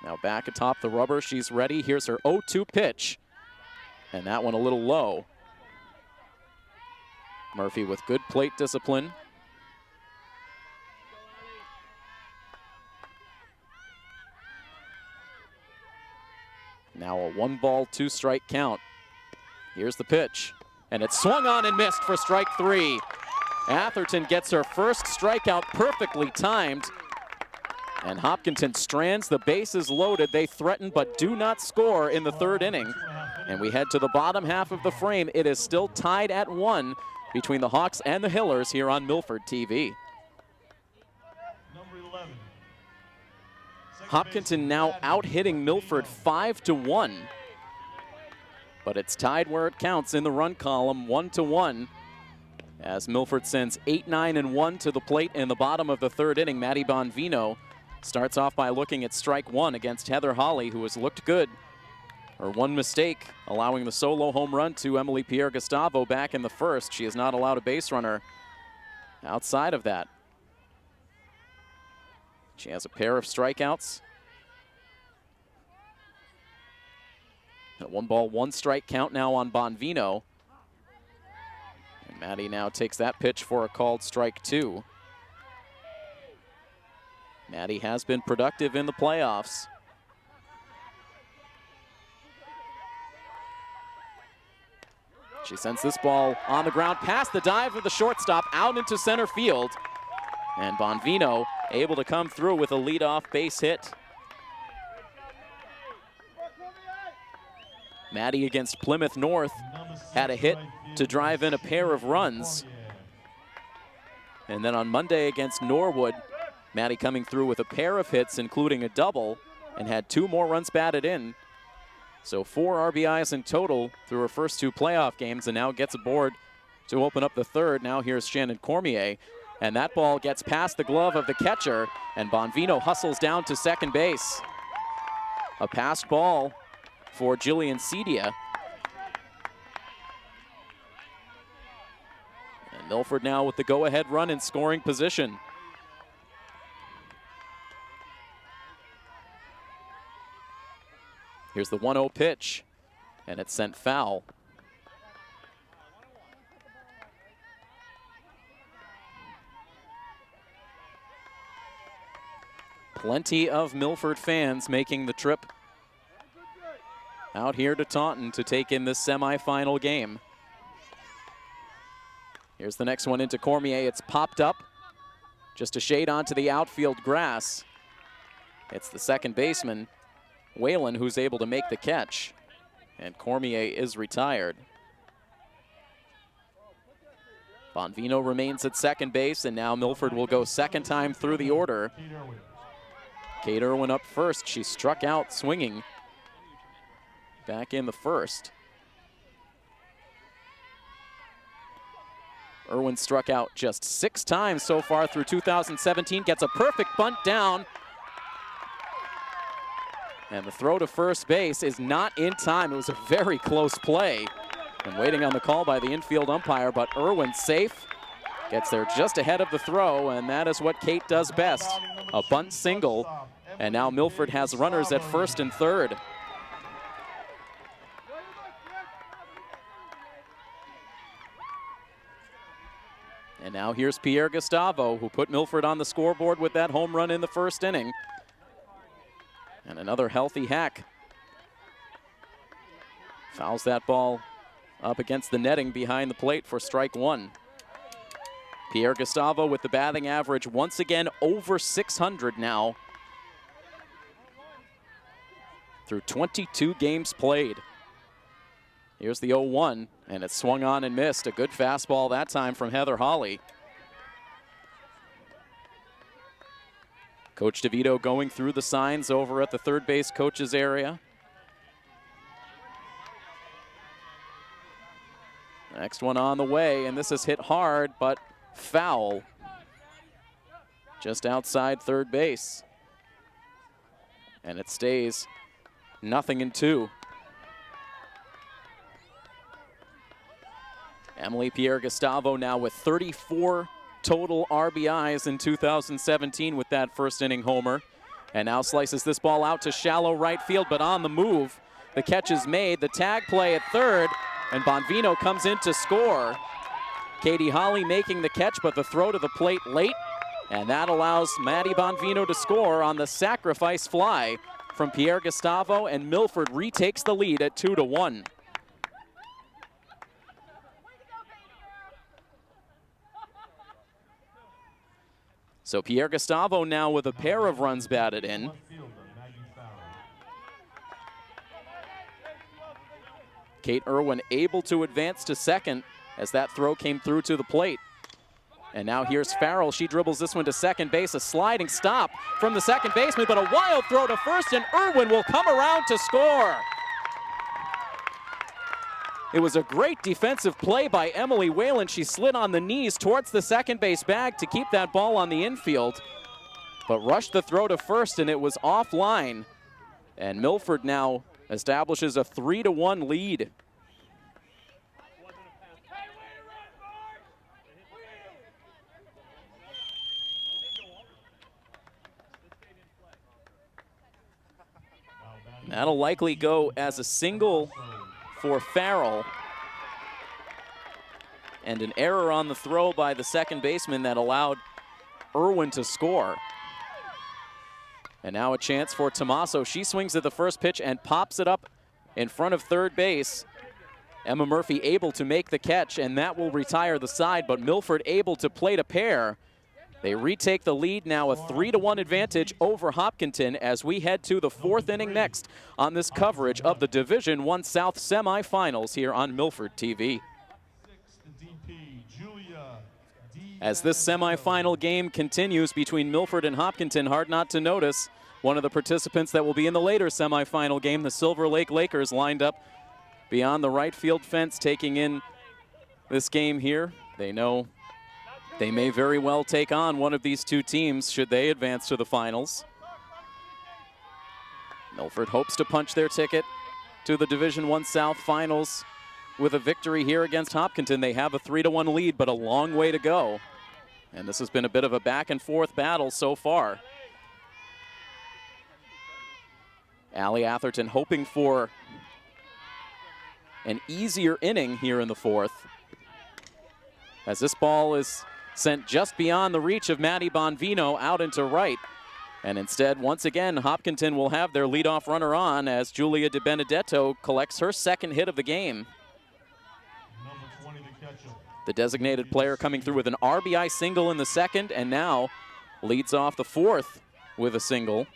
Now back atop the rubber, she's ready. Here's her 0-2 pitch, and that one a little low. Murphy with good plate discipline. Now a 1-ball, 2-strike count. Here's the pitch, and it's swung on and missed for strike 3. Atherton gets her first strikeout perfectly timed, and Hopkinton strands the bases loaded. They threaten but do not score in the third inning. And we head to the bottom half of the frame. It is still tied at 1 between the Hawks and the Hillers here on Milford TV. Hopkinton now out-hitting Milford 5-1. But it's tied where it counts in the run column, 1-1. As Milford sends 8-9-1 to the plate in the bottom of the third inning. Maddie Bonvino starts off by looking at strike 1 against Heather Holly, who has looked good. Her one mistake, allowing the solo home run to Emily Pierre Gustavo back in the first. She has not allowed a base runner outside of that. She has a pair of strikeouts. A 1-ball, 1-strike count now on Bonvino. Maddie now takes that pitch for a called strike 2. Maddie has been productive in the playoffs. She sends this ball on the ground past the dive of the shortstop out into center field. And Bonvino able to come through with a leadoff base hit. Maddie against Plymouth North had a hit to drive in a pair of runs. And then on Monday against Norwood, Maddie coming through with a pair of hits, including a double, and had 2 more runs batted in. So 4 RBIs in total through her first 2 playoff games, and now gets aboard to open up the third. Now here's Shannon Cormier, and that ball gets past the glove of the catcher, and Bonvino hustles down to second base. A passed ball for Jillian Cedia. And Milford now with the go-ahead run in scoring position. Here's the 1-0 pitch, and it's sent foul. Plenty of Milford fans making the trip out here to Taunton to take in this semifinal game. Here's the next one into Cormier. It's popped up just a shade onto the outfield grass. It's the second baseman, Whalen, who's able to make the catch, and Cormier is retired. Bonvino remains at second base, and now Milford will go second time through the order. Kate Irwin up first. She struck out swinging back in the first. Irwin struck out just 6 times so far through 2017, gets a perfect bunt down. And the throw to first base is not in time. It was a very close play. And waiting on the call by the infield umpire, but Irwin safe. Gets there just ahead of the throw, and that is what Kate does best. A bunt single, and now Milford has runners at first and third. And now here's Pierre Gustavo, who put Milford on the scoreboard with that home run in the first inning. And another healthy hack. Fouls that ball up against the netting behind the plate for strike 1. Pierre Gustavo with the batting average once again over 600 now. Through 22 games played. Here's the 0-1, and it's swung on and missed. A good fastball that time from Heather Hawley. Coach DeVito going through the signs over at the third base coach's area. Next one on the way, and this is hit hard, but foul. Just outside third base. And it stays 0-2. Emily Pierre Gustavo now with 34 total RBIs in 2017 with that first inning homer. And now slices this ball out to shallow right field, but on the move. The catch is made, the tag play at third, and Bonvino comes in to score. Katie Hawley making the catch, but the throw to the plate late, and that allows Maddie Bonvino to score on the sacrifice fly from Pierre Gustavo, and Milford retakes the lead at 2-1. So Pierre Gustavo now with a pair of runs batted in. Kate Irwin able to advance to second as that throw came through to the plate. And now here's Farrell. She dribbles this one to second base. A sliding stop from the second baseman, but a wild throw to first, and Irwin will come around to score. It was a great defensive play by Emily Whalen. She slid on the knees towards the second base bag to keep that ball on the infield, but rushed the throw to first, and it was offline. And Milford now establishes a 3-1 lead. That'll likely go as a single for Farrell. and an error on the throw by the second baseman that allowed Irwin to score. And now a chance for Tommaso. She swings at the first pitch and pops it up in front of third base. Emma Murphy able to make the catch, and that will retire the side, but Milford able to plate a pair. They retake the lead, now a 3-1 advantage over Hopkinton as we head to the fourth inning next on this coverage of the Division I South semifinals here on Milford TV. As this semifinal game continues between Milford and Hopkinton, hard not to notice one of the participants that will be in the later semifinal game, the Silver Lake Lakers, lined up beyond the right field fence taking in this game here. They know they may very well take on one of these two teams should they advance to the finals. Milford hopes to punch their ticket to the Division I South finals with a victory here against Hopkinton. They have a 3-1 lead, but a long way to go. And this has been a bit of a back and forth battle so far. Allie Atherton hoping for an easier inning here in the fourth, as this ball is sent just beyond the reach of Maddie Bonvino out into right. And instead, once again, Hopkinton will have their leadoff runner on as Julia De Benedetto collects her second hit of the game. The designated player coming through with an RBI single in the second, and now leads off the fourth with a single.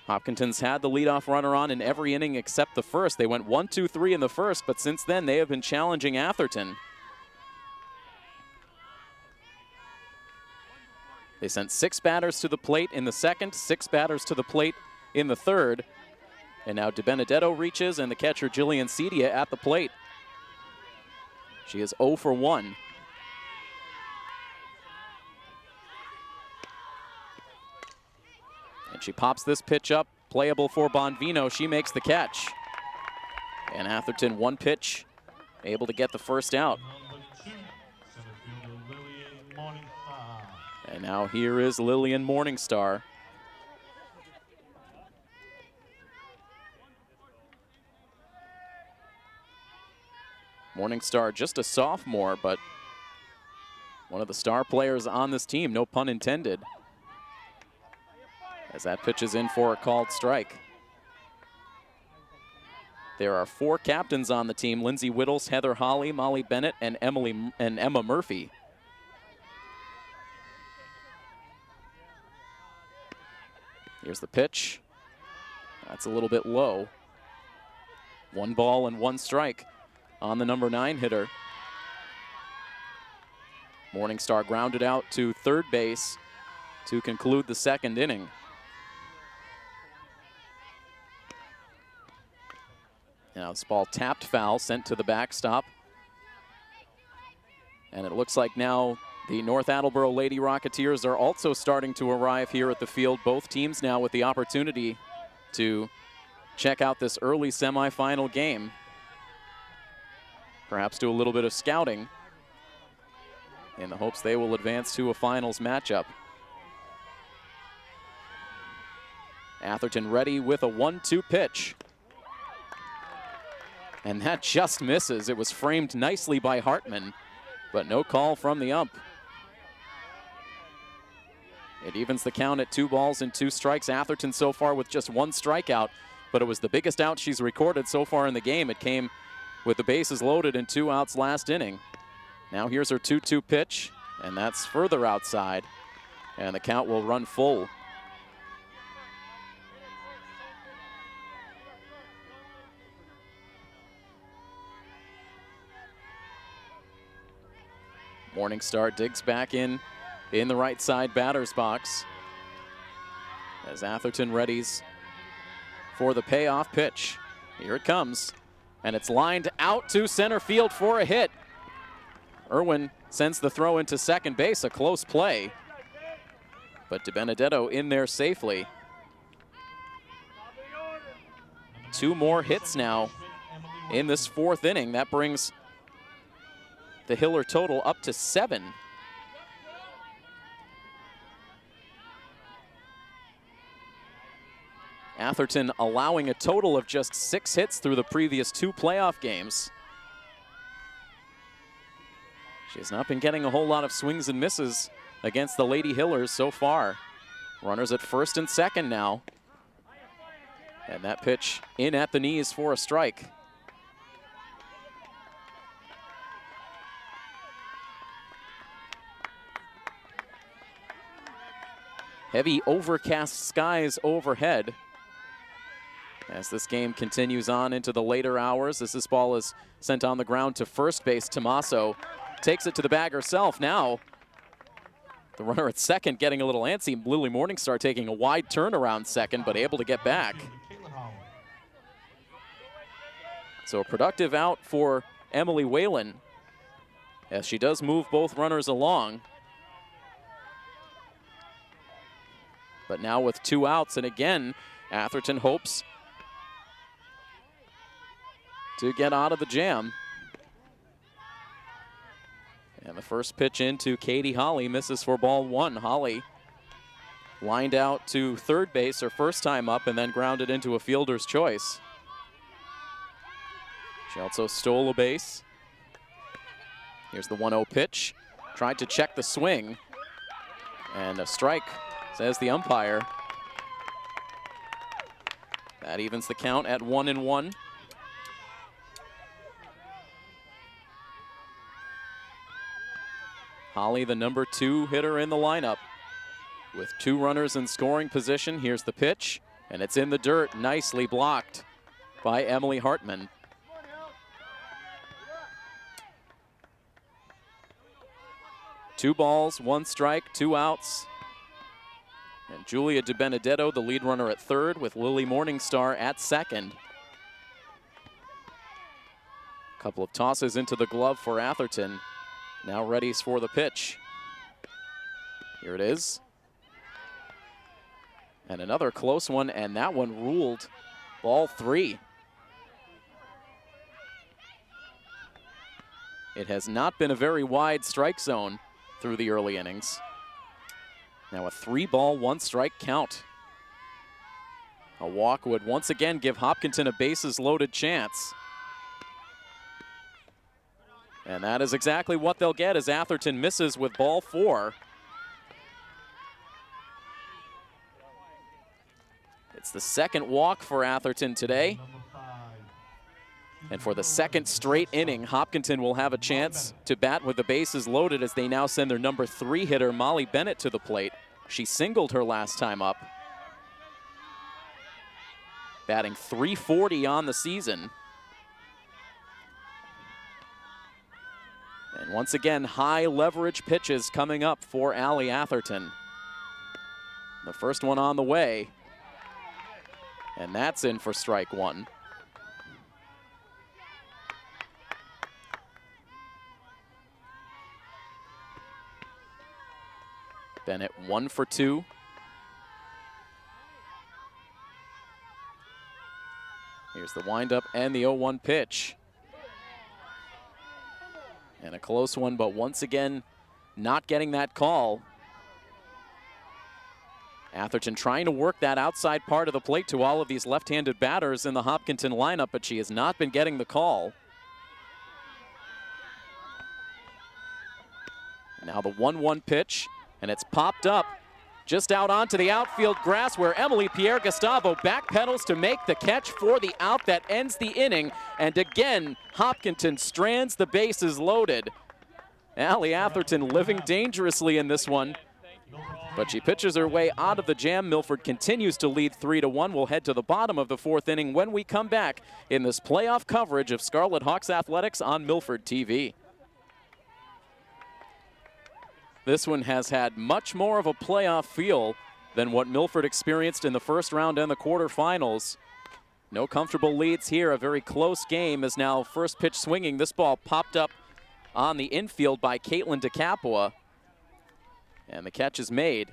Hopkinton's had the leadoff runner on in every inning except the first. They went 1-2-3 in the first, but since then they have been challenging Atherton. They sent 6 batters to the plate in the second, 6 batters to the plate in the third. And now De Benedetto reaches, and the catcher Jillian Cedia at the plate. She is 0 for 1. And she pops this pitch up, playable for Bonvino. She makes the catch. And Atherton, one pitch, able to get the first out. And now here is Lillian Morningstar. Morningstar, just a sophomore, but one of the star players on this team, no pun intended. As that pitch is in for a called strike. There are 4 captains on the team: Lindsay Whittles, Heather Holly, Molly Bennett, and Emma Murphy. Here's the pitch. That's a little bit low. 1 ball and 1 strike on the number 9 hitter. Morningstar grounded out to third base to conclude the second inning. Now this ball tapped foul, sent to the backstop. And it looks like now the North Attleboro Lady Rocketeers are also starting to arrive here at the field. Both teams now with the opportunity to check out this early semifinal game. Perhaps do a little bit of scouting in the hopes they will advance to a finals matchup. Atherton ready with a 1-2 pitch. And that just misses. It was framed nicely by Hartman, but no call from the ump. It evens the count at 2 balls and 2 strikes. Atherton so far with just 1 strikeout, but it was the biggest out she's recorded so far in the game. It came with the bases loaded and 2 outs last inning. Now here's her 2-2 pitch, and that's further outside, and the count will run full. Morningstar digs back in the right side batter's box as Atherton readies for the payoff pitch. Here it comes, and it's lined out to center field for a hit. Irwin sends the throw into second base, a close play, but De Benedetto in there safely. 2 more hits now in this 4th inning. That brings the Hiller total up to 7. Atherton allowing a total of just 6 hits through the previous 2 playoff games. She has not been getting a whole lot of swings and misses against the Lady Hillers so far. Runners at first and second now. And that pitch in at the knees for a strike. Heavy overcast skies overhead as this game continues on into the later hours. As this ball is sent on the ground to first base, Tommaso takes it to the bag herself. Now the runner at second getting a little antsy. Lily Morningstar taking a wide turn around second, but able to get back. So a productive out for Emily Whalen as she does move both runners along. But now with 2 outs, and again, Atherton hopes to get out of the jam. And the first pitch into Katie Holly misses for ball 1. Holly lined out to third base her first time up and then grounded into a fielder's choice. She also stole a base. Here's the 1-0 pitch. Tried to check the swing. And a strike, says the umpire. That evens the count at 1-1. Holly, the number 2 hitter in the lineup. With 2 runners in scoring position, here's the pitch, and it's in the dirt, nicely blocked by Emily Hartman. Two balls, 1 strike, 2 outs. And Julia De Benedetto, the lead runner at third, with Lily Morningstar at second. Couple of tosses into the glove for Atherton. Now ready for the pitch. Here it is. And another close one, and that one ruled ball 3. It has not been a very wide strike zone through the early innings. Now a 3-ball, 1-strike count. A walk would once again give Hopkinton a bases-loaded chance. And that is exactly what they'll get as Atherton misses with ball 4. It's the second walk for Atherton today. And for the second straight inning, Hopkinton will have a chance to bat with the bases loaded as they now send their number 3 hitter, Molly Bennett, to the plate. She singled her last time up. Batting .340 on the season. And once again, high leverage pitches coming up for Allie Atherton. The first one on the way. And that's in for strike 1. Bennett 1 for 2. Here's the windup and the 0-1 pitch. And a close one, but once again, not getting that call. Atherton trying to work that outside part of the plate to all of these left-handed batters in the Hopkinton lineup, but she has not been getting the call. Now the 1-1 pitch, and it's popped up just out onto the outfield grass where Emily Pierre-Gustavo backpedals to make the catch for the out that ends the inning. And again, Hopkinton strands the bases loaded. Allie Atherton living dangerously in this one, but she pitches her way out of the jam. Milford continues to lead 3-1. We'll head to the bottom of the 4th inning when we come back in this playoff coverage of Scarlet Hawks Athletics on Milford TV. This one has had much more of a playoff feel than what Milford experienced in the first round and the quarterfinals. No comfortable leads here. A very close game is now first pitch swinging. This ball popped up on the infield by Caitlin DeCapua. And the catch is made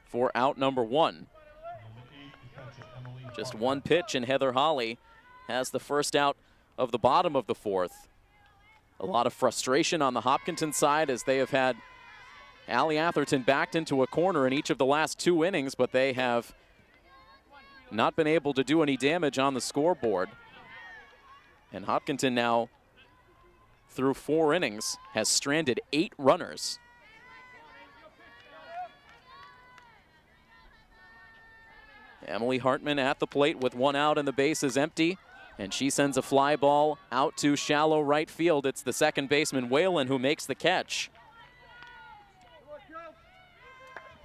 for out number 1. Just 1 pitch, and Heather Holly has the first out of the bottom of the 4th. A lot of frustration on the Hopkinton side as they have had Allie Atherton backed into a corner in each of the last 2 innings, but they have not been able to do any damage on the scoreboard. And Hopkinton now through 4 innings, has stranded 8 runners. Emily Hartman at the plate with 1 out and the base is empty. And she sends a fly ball out to shallow right field. It's the second baseman, Whalen, who makes the catch.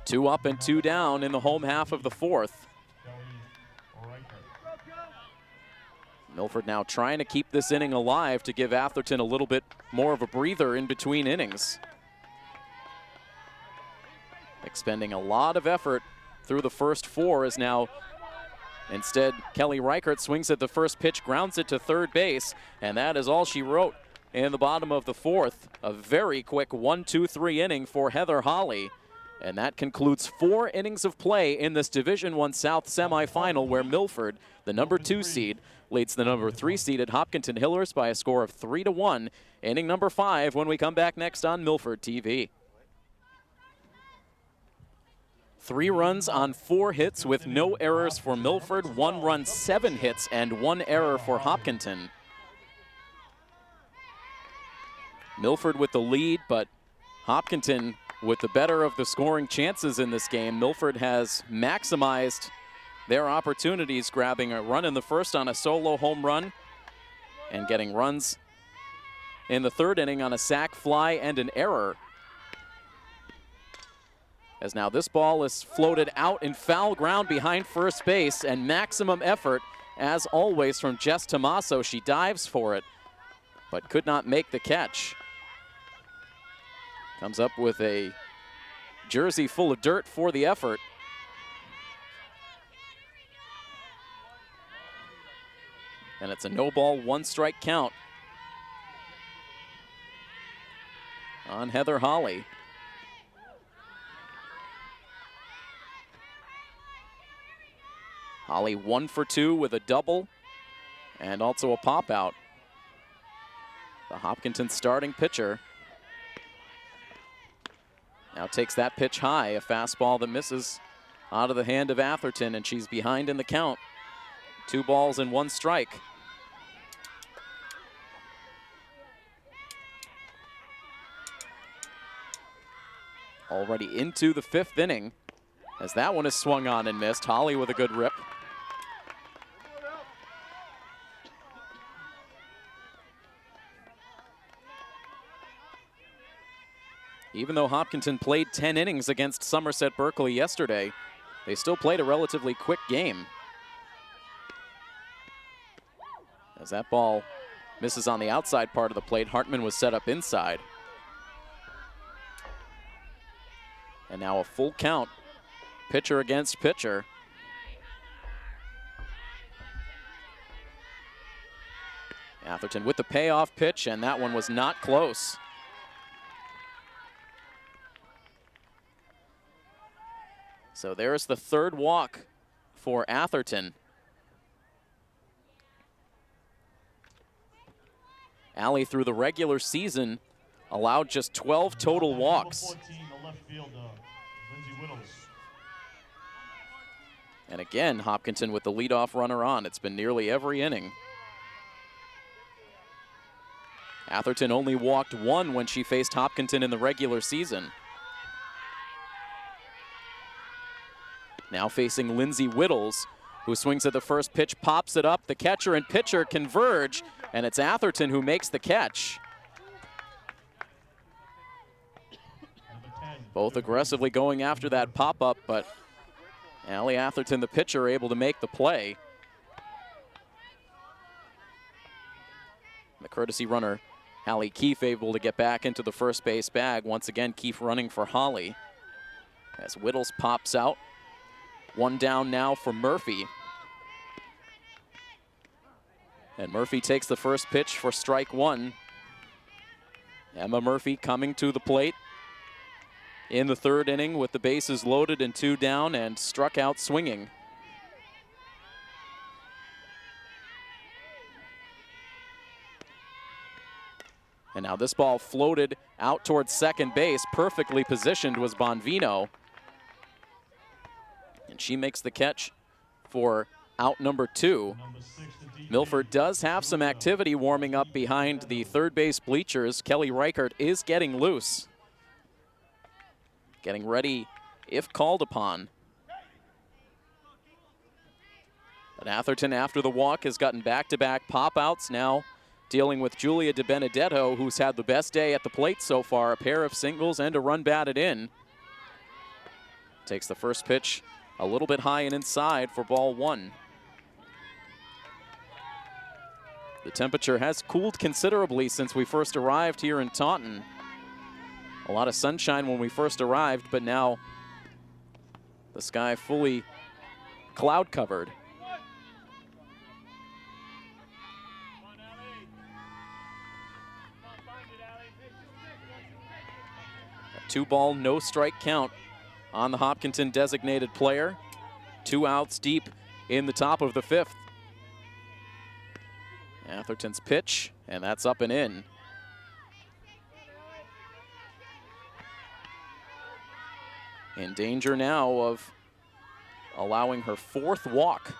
2 up and 2 down in the home half of the 4th. Milford now trying to keep this inning alive to give Atherton a little bit more of a breather in between innings. Expending a lot of effort through the first 4 is now instead Kelly Reichert swings at the first pitch, grounds it to third base, and that is all she wrote in the bottom of the 4th. A very quick 1-2-3 inning for Heather Holly. And that concludes 4 innings of play in this Division I South semifinal, where Milford, the number 2 seed, leads the number 3 seeded Hopkinton Hillers by a score of 3-1. Inning number 5 when we come back next on Milford TV. 3 runs on 4 hits with no errors for Milford, 1 run, 7 hits, and 1 error for Hopkinton. Milford with the lead, but Hopkinton with the better of the scoring chances in this game. Milford has maximized their opportunities, grabbing a run in the first on a solo home run and getting runs in the 3rd inning on a sac fly and an error. As now this ball is floated out in foul ground behind first base, and maximum effort, as always, from Jess Tomaso. She dives for it, but could not make the catch. Comes up with a jersey full of dirt for the effort. And it's a no ball, 1 strike count on Heather Holly. Holly 1 for 2 with a double and also a pop out. The Hopkinton starting pitcher now takes that pitch high, a fastball that misses out of the hand of Atherton, and she's behind in the count. 2 balls and 1 strike. Already into the 5th inning, as that one is swung on and missed. Holly with a good rip. Even though Hopkinton played 10 innings against Somerset Berkeley yesterday, they still played a relatively quick game. As that ball misses on the outside part of the plate, Hartman was set up inside. And now a full count, pitcher against pitcher. Atherton with the payoff pitch, and that one was not close. So there's the 3rd walk for Atherton. Allie, through the regular season, allowed just 12 total walks. 14, the left field, Lindsay Whittles. And again, Hopkinton with the leadoff runner on. It's been nearly every inning. Atherton only walked 1 when she faced Hopkinton in the regular season. Now facing Lindsay Whittles, who swings at the first pitch, pops it up. The catcher and pitcher converge, and it's Atherton who makes the catch. Both aggressively going after that pop-up, but Allie Atherton, the pitcher, able to make the play. The courtesy runner, Hallie Keefe, able to get back into the first base bag. Once again, Keefe running for Holly. As Whittles pops out. 1 down now for Murphy. And Murphy takes the first pitch for strike 1. Emma Murphy coming to the plate in the 3rd inning with the bases loaded and 2 down, and struck out swinging. And now this ball floated out towards second base. Perfectly positioned was Bonvino. And she makes the catch for out number 2. Number 6, Milford does have some activity warming up behind the third base bleachers. Kelly Reichert is getting loose. Getting ready if called upon. But Atherton, after the walk, has gotten back-to-back pop-outs, now dealing with Julia De Benedetto, who's had the best day at the plate so far, a pair of singles and a run batted in. Takes the first pitch a little bit high and inside for ball one. The temperature has cooled considerably since we first arrived here in Taunton. A lot of sunshine when we first arrived, but now the sky fully cloud covered. A 2-ball, no strike count on the Hopkinton designated player. 2 outs deep in the top of the 5th. Atherton's pitch, and that's up and in. In danger now of allowing her 4th walk.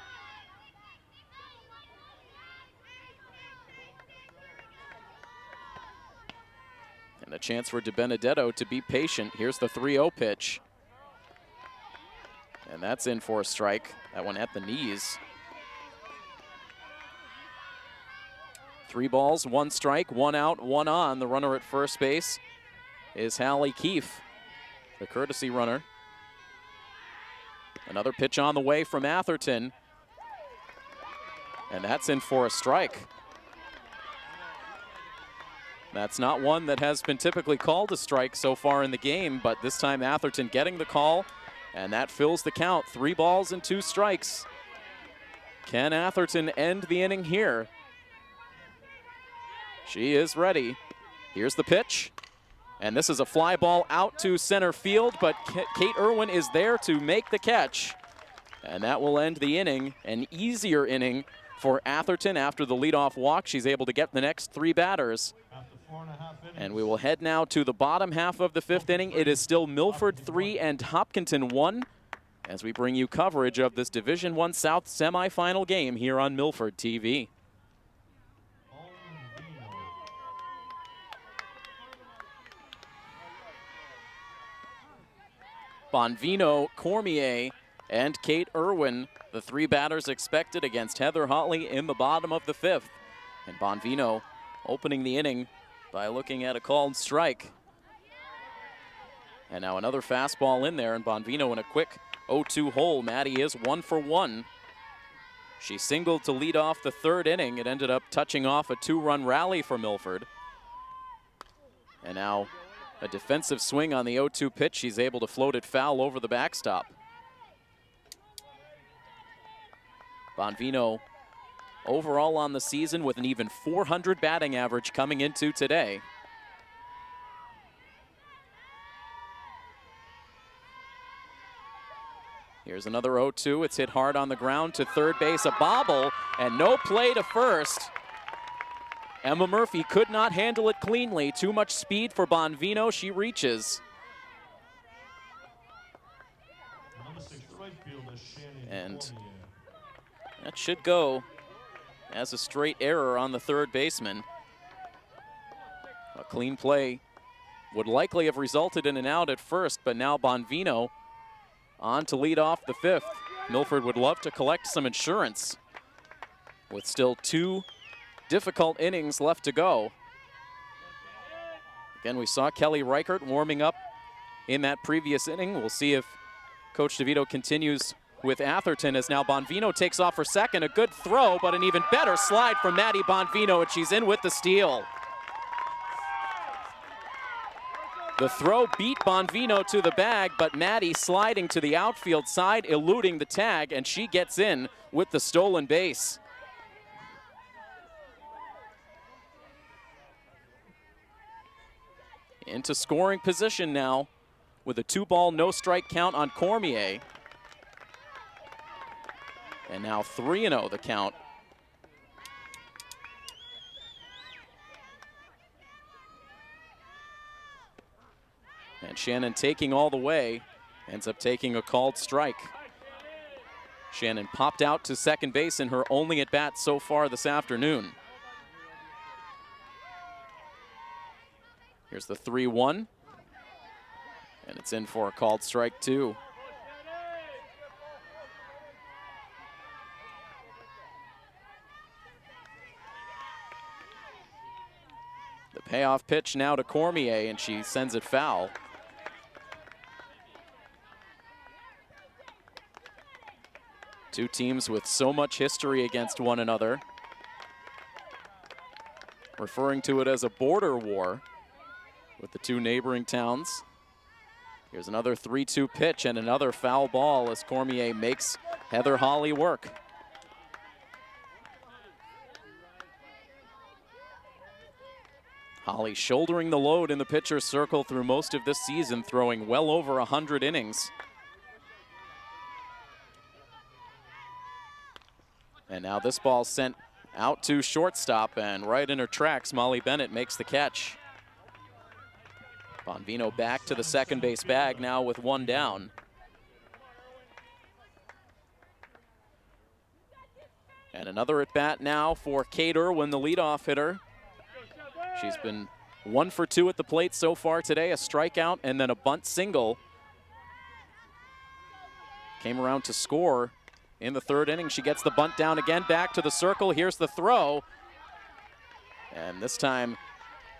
And a chance for De Benedetto to be patient. Here's the 3-0 pitch. And that's in for a strike. That one at the knees. 3 balls, 1 strike, 1 out, 1 on. The runner at first base is Hallie Keefe, the courtesy runner. Another pitch on the way from Atherton. And that's in for a strike. That's not one that has been typically called a strike so far in the game, but this time Atherton getting the call, and that fills the count. 3 balls and 2 strikes. Can Atherton end the inning here? She is ready. Here's the pitch. And this is a fly ball out to center field, but Kate Irwin is there to make the catch. And that will end the inning, an easier inning for Atherton after the leadoff walk. She's able to get the next 3 batters. And we will head now to the bottom half of the 5th inning. It is still Milford 3 and Hopkinton 1 as we bring you coverage of this Division I South semifinal game here on Milford TV. Bonvino, Cormier, and Kate Irwin, the 3 batters expected against Heather Hotley in the bottom of the 5th. And Bonvino opening the inning by looking at a called strike. And now another fastball in there, and Bonvino in a quick 0-2 hole. Maddie is 1 for 1. She singled to lead off the 3rd inning. It ended up touching off a 2-run rally for Milford. And now a defensive swing on the 0-2 pitch. She's able to float it foul over the backstop. Bonvino overall on the season with an even .400 batting average coming into today. Here's another 0-2. It's hit hard on the ground to third base. A bobble and no play to first. Emma Murphy could not handle it cleanly. Too much speed for Bonvino. She reaches. And that should go as a straight error on the 3rd baseman. A clean play would likely have resulted in an out at first, but now Bonvino on to lead off the 5th. Milford would love to collect some insurance with still 2 difficult innings left to go. Again, we saw Kelly Reichert warming up in that previous inning. We'll see if Coach DeVito continues with Atherton as now Bonvino takes off for second. A good throw, but an even better slide from Maddie Bonvino, and she's in with the steal. The throw beat Bonvino to the bag, but Maddie sliding to the outfield side, eluding the tag, and she gets in with the stolen base. Into scoring position now with a 2-ball, no strike count on Cormier. And now 3-0 the count. And Shannon taking all the way, ends up taking a called strike. Shannon popped out to second base in her only at bat so far this afternoon. Here's the 3-1. And it's in for a called strike 2. The payoff pitch now to Cormier, and she sends it foul. Two teams with so much history against one another, referring to it as a border war with the two neighboring towns. Here's another 3-2 pitch and another foul ball as Cormier makes Heather Holly work. Holly shouldering the load in the pitcher's circle through most of this season, throwing well over 100 innings. And now this ball sent out to shortstop, and right in her tracks, Molly Bennett makes the catch. Bonvino back to the second base bag now with one down. And another at bat now for Kate Irwin, the leadoff hitter. She's been 1 for 2 at the plate so far today, a strikeout and then a bunt single. Came around to score in the third inning. She gets the bunt down again, back to the circle. Here's the throw. And this time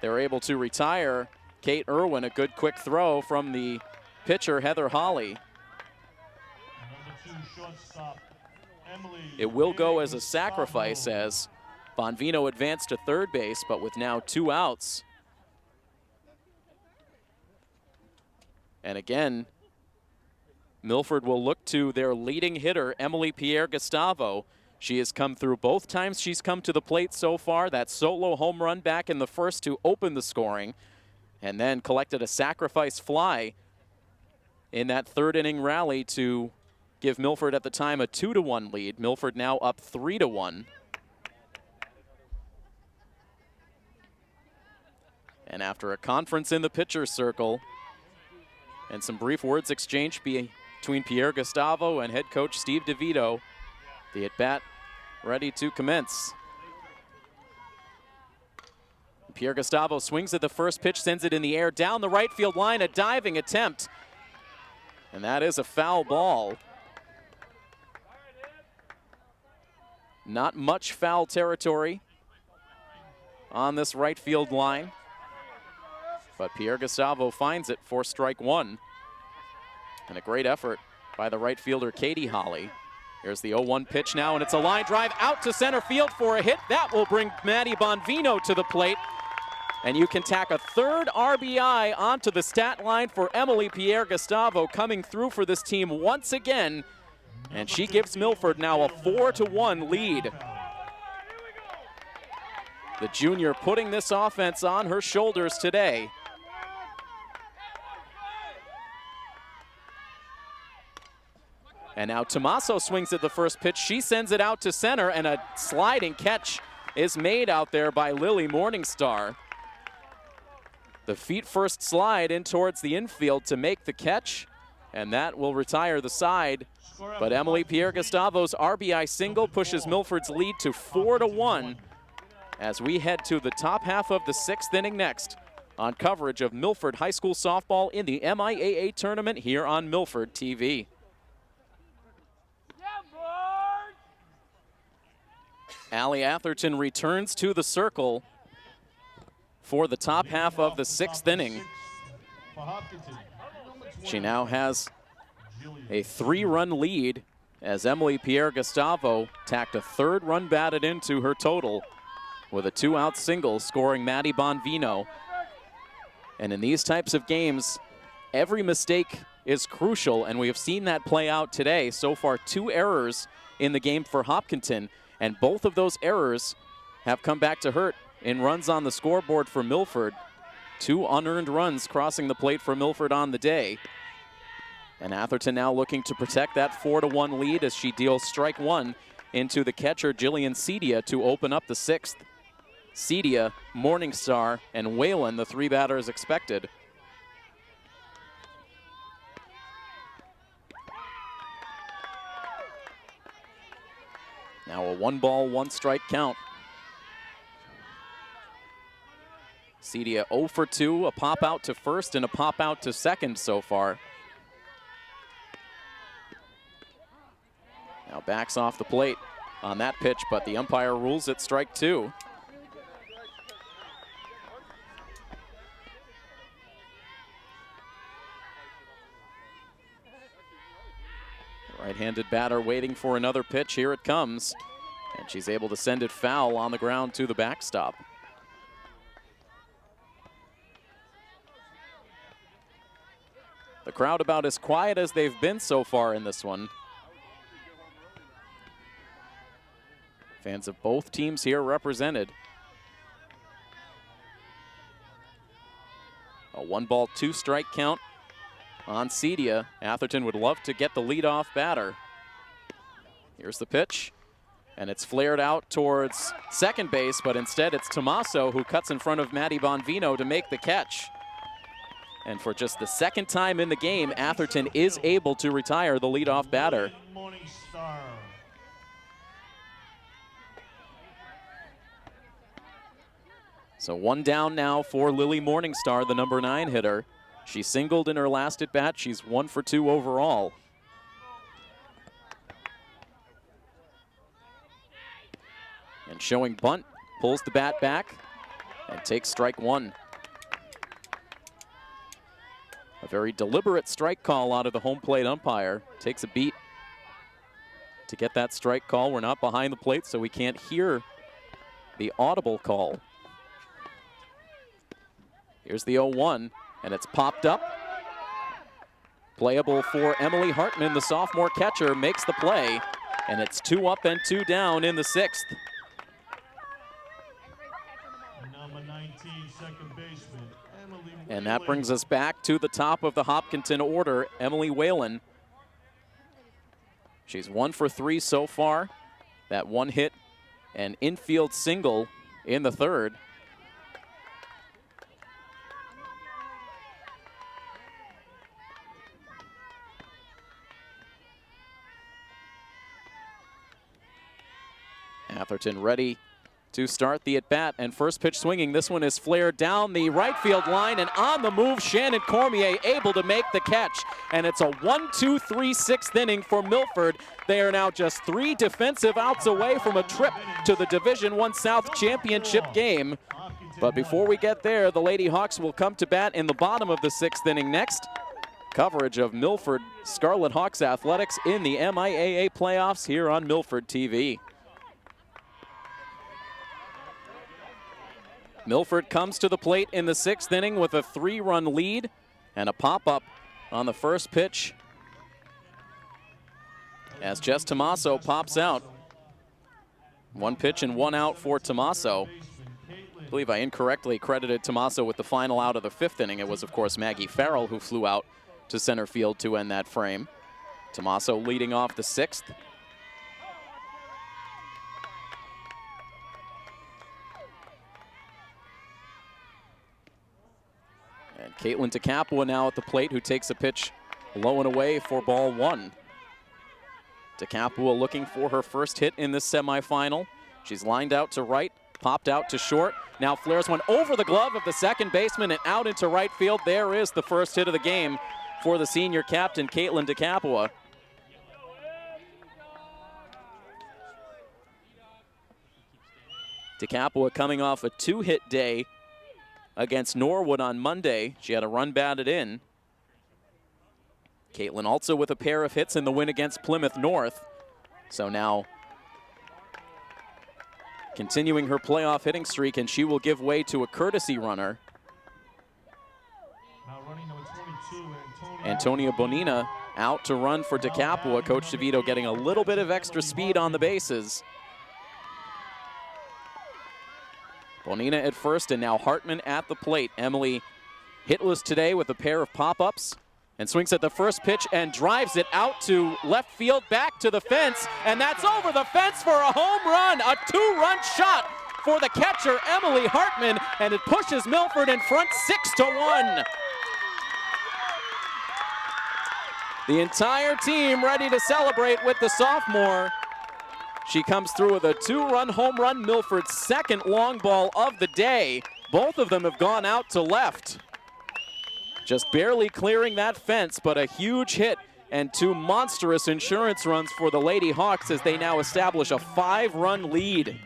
they're able to retire Kate Irwin. A good quick throw from the pitcher, Heather Holly. It will go as a sacrifice as Bonvino advanced to third base, but with now 2 outs. And again, Milford will look to their leading hitter, Emily Pierre-Gustavo. She has come through both times she's come to the plate so far. That solo home run back in the first to open the scoring, and then collected a sacrifice fly in that third inning rally to give Milford at the time a 2-1 lead. Milford now up 3-1. And after a conference in the pitcher's circle and some brief words exchanged between Pierre-Gustavo and head coach Steve DeVito, the at-bat ready to commence. Pierre-Gustavo swings at the first pitch, sends it in the air down the right field line, a diving attempt. And that is a foul ball. Not much foul territory on this right field line, but Pierre-Gustavo finds it for strike 1. And a great effort by the right fielder, Katie Holly. Here's the 0-1 pitch now, and it's a line drive out to center field for a hit. That will bring Maddie Bonvino to the plate. And you can tack a third RBI onto the stat line for Emily Pierre-Gustavo, coming through for this team once again. And she gives Milford now a 4-1 lead. The junior putting this offense on her shoulders today. And now Tomaso swings at the first pitch. She sends it out to center, and a sliding catch is made out there by Lily Morningstar. The feet first slide in towards the infield to make the catch, and that will retire the side. But Emily Pierre-Gustavo's RBI single pushes Milford's lead to 4-1 as we head to the top half of the 6th inning next on coverage of Milford High School softball in the MIAA tournament here on Milford TV. Allie Atherton returns to the circle for the top half of the 6th inning. She now has a 3-run lead as Emily Pierre-Gustavo tacked a 3rd run batted into her total with a 2-out single, scoring Maddie Bonvino. And in these types of games, every mistake is crucial, and we have seen that play out today. So far, 2 errors in the game for Hopkinton, and both of those errors have come back to hurt in runs on the scoreboard for Milford. 2 unearned runs crossing the plate for Milford on the day. And Atherton now looking to protect that 4-1 lead as she deals strike 1 into the catcher, Jillian Cedia, to open up the 6th. Cedia, Morningstar, and Whalen, the 3 batters expected. Now a 1-ball, 1-strike count. Cedia 0 for 2, a pop out to first and a pop out to second so far. Now backs off the plate on that pitch, but the umpire rules it strike 2. Right-handed batter waiting for another pitch. Here it comes. And she's able to send it foul on the ground to the backstop. The crowd about as quiet as they've been so far in this one. Fans of both teams here represented. A 1-ball, 2-strike count on Cedia. Atherton would love to get the leadoff batter. Here's the pitch, and it's flared out towards second base, but instead it's Tommaso who cuts in front of Maddie Bonvino to make the catch. And for just the second time in the game, Atherton is able to retire the leadoff batter. So 1 down now for Lily Morningstar, the number 9 hitter. She singled in her last at bat. She's 1 for 2 overall. And showing bunt, pulls the bat back and takes strike 1. A very deliberate strike call out of the home plate umpire. Takes a beat to get that strike call. We're not behind the plate, so we can't hear the audible call. Here's the 0-1, and it's popped up. Playable for Emily Hartman, the sophomore catcher, makes the play, and it's 2 up and 2 down in the 6th. Number 19, second baseman, Emily Whalen. And that brings us back to the top of the Hopkinton order, Emily Whalen. She's 1 for 3 so far. That 1 hit and infield single in the 3rd. Atherton ready to start the at-bat, and first pitch swinging. This one is flared down the right field line, and on the move, Shannon Cormier able to make the catch. And it's a 1-2-3 6th inning for Milford. They are now just 3 defensive outs away from a trip to the Division I South Championship game. But before we get there, the Lady Hawks will come to bat in the bottom of the 6th inning next. Coverage of Milford Scarlet Hawks athletics in the MIAA playoffs here on Milford TV. Milford comes to the plate in the 6th inning with a 3-run lead and a pop-up on the first pitch as Jess Tommaso pops out. 1 pitch and 1 out for Tommaso. I believe I incorrectly credited Tommaso with the final out of the 5th inning. It was, of course, Maggie Farrell who flew out to center field to end that frame. Tommaso leading off the 6th. And Caitlin DeCapua now at the plate, who takes a pitch low and away for ball 1. DeCapua looking for her first hit in this semifinal. She's lined out to right, popped out to short. Now flares one over the glove of the second baseman and out into right field. There is the first hit of the game for the senior captain, Caitlin DeCapua. DeCapua coming off a 2-hit day against Norwood on Monday. She had a run batted in. Caitlin also with a pair of hits in the win against Plymouth North. So now continuing her playoff hitting streak, and she will give way to a courtesy runner. Now running number 22, Antonia Bonina out to run for DeCapua. Coach DeVito getting a little bit of extra speed on the bases. Bonina at first, and now Hartman at the plate. Emily hitless today with a pair of pop-ups, and swings at the first pitch and drives it out to left field, back to the fence, and that's over the fence for a home run. A 2-run shot for the catcher, Emily Hartman, and it pushes Milford in front 6-1. The entire team ready to celebrate with the sophomore. She comes through with a 2-run home run, Milford's second long ball of the day. Both of them have gone out to left. Just barely clearing that fence, but a huge hit and 2 monstrous insurance runs for the Lady Hawks as they now establish a 5-run lead.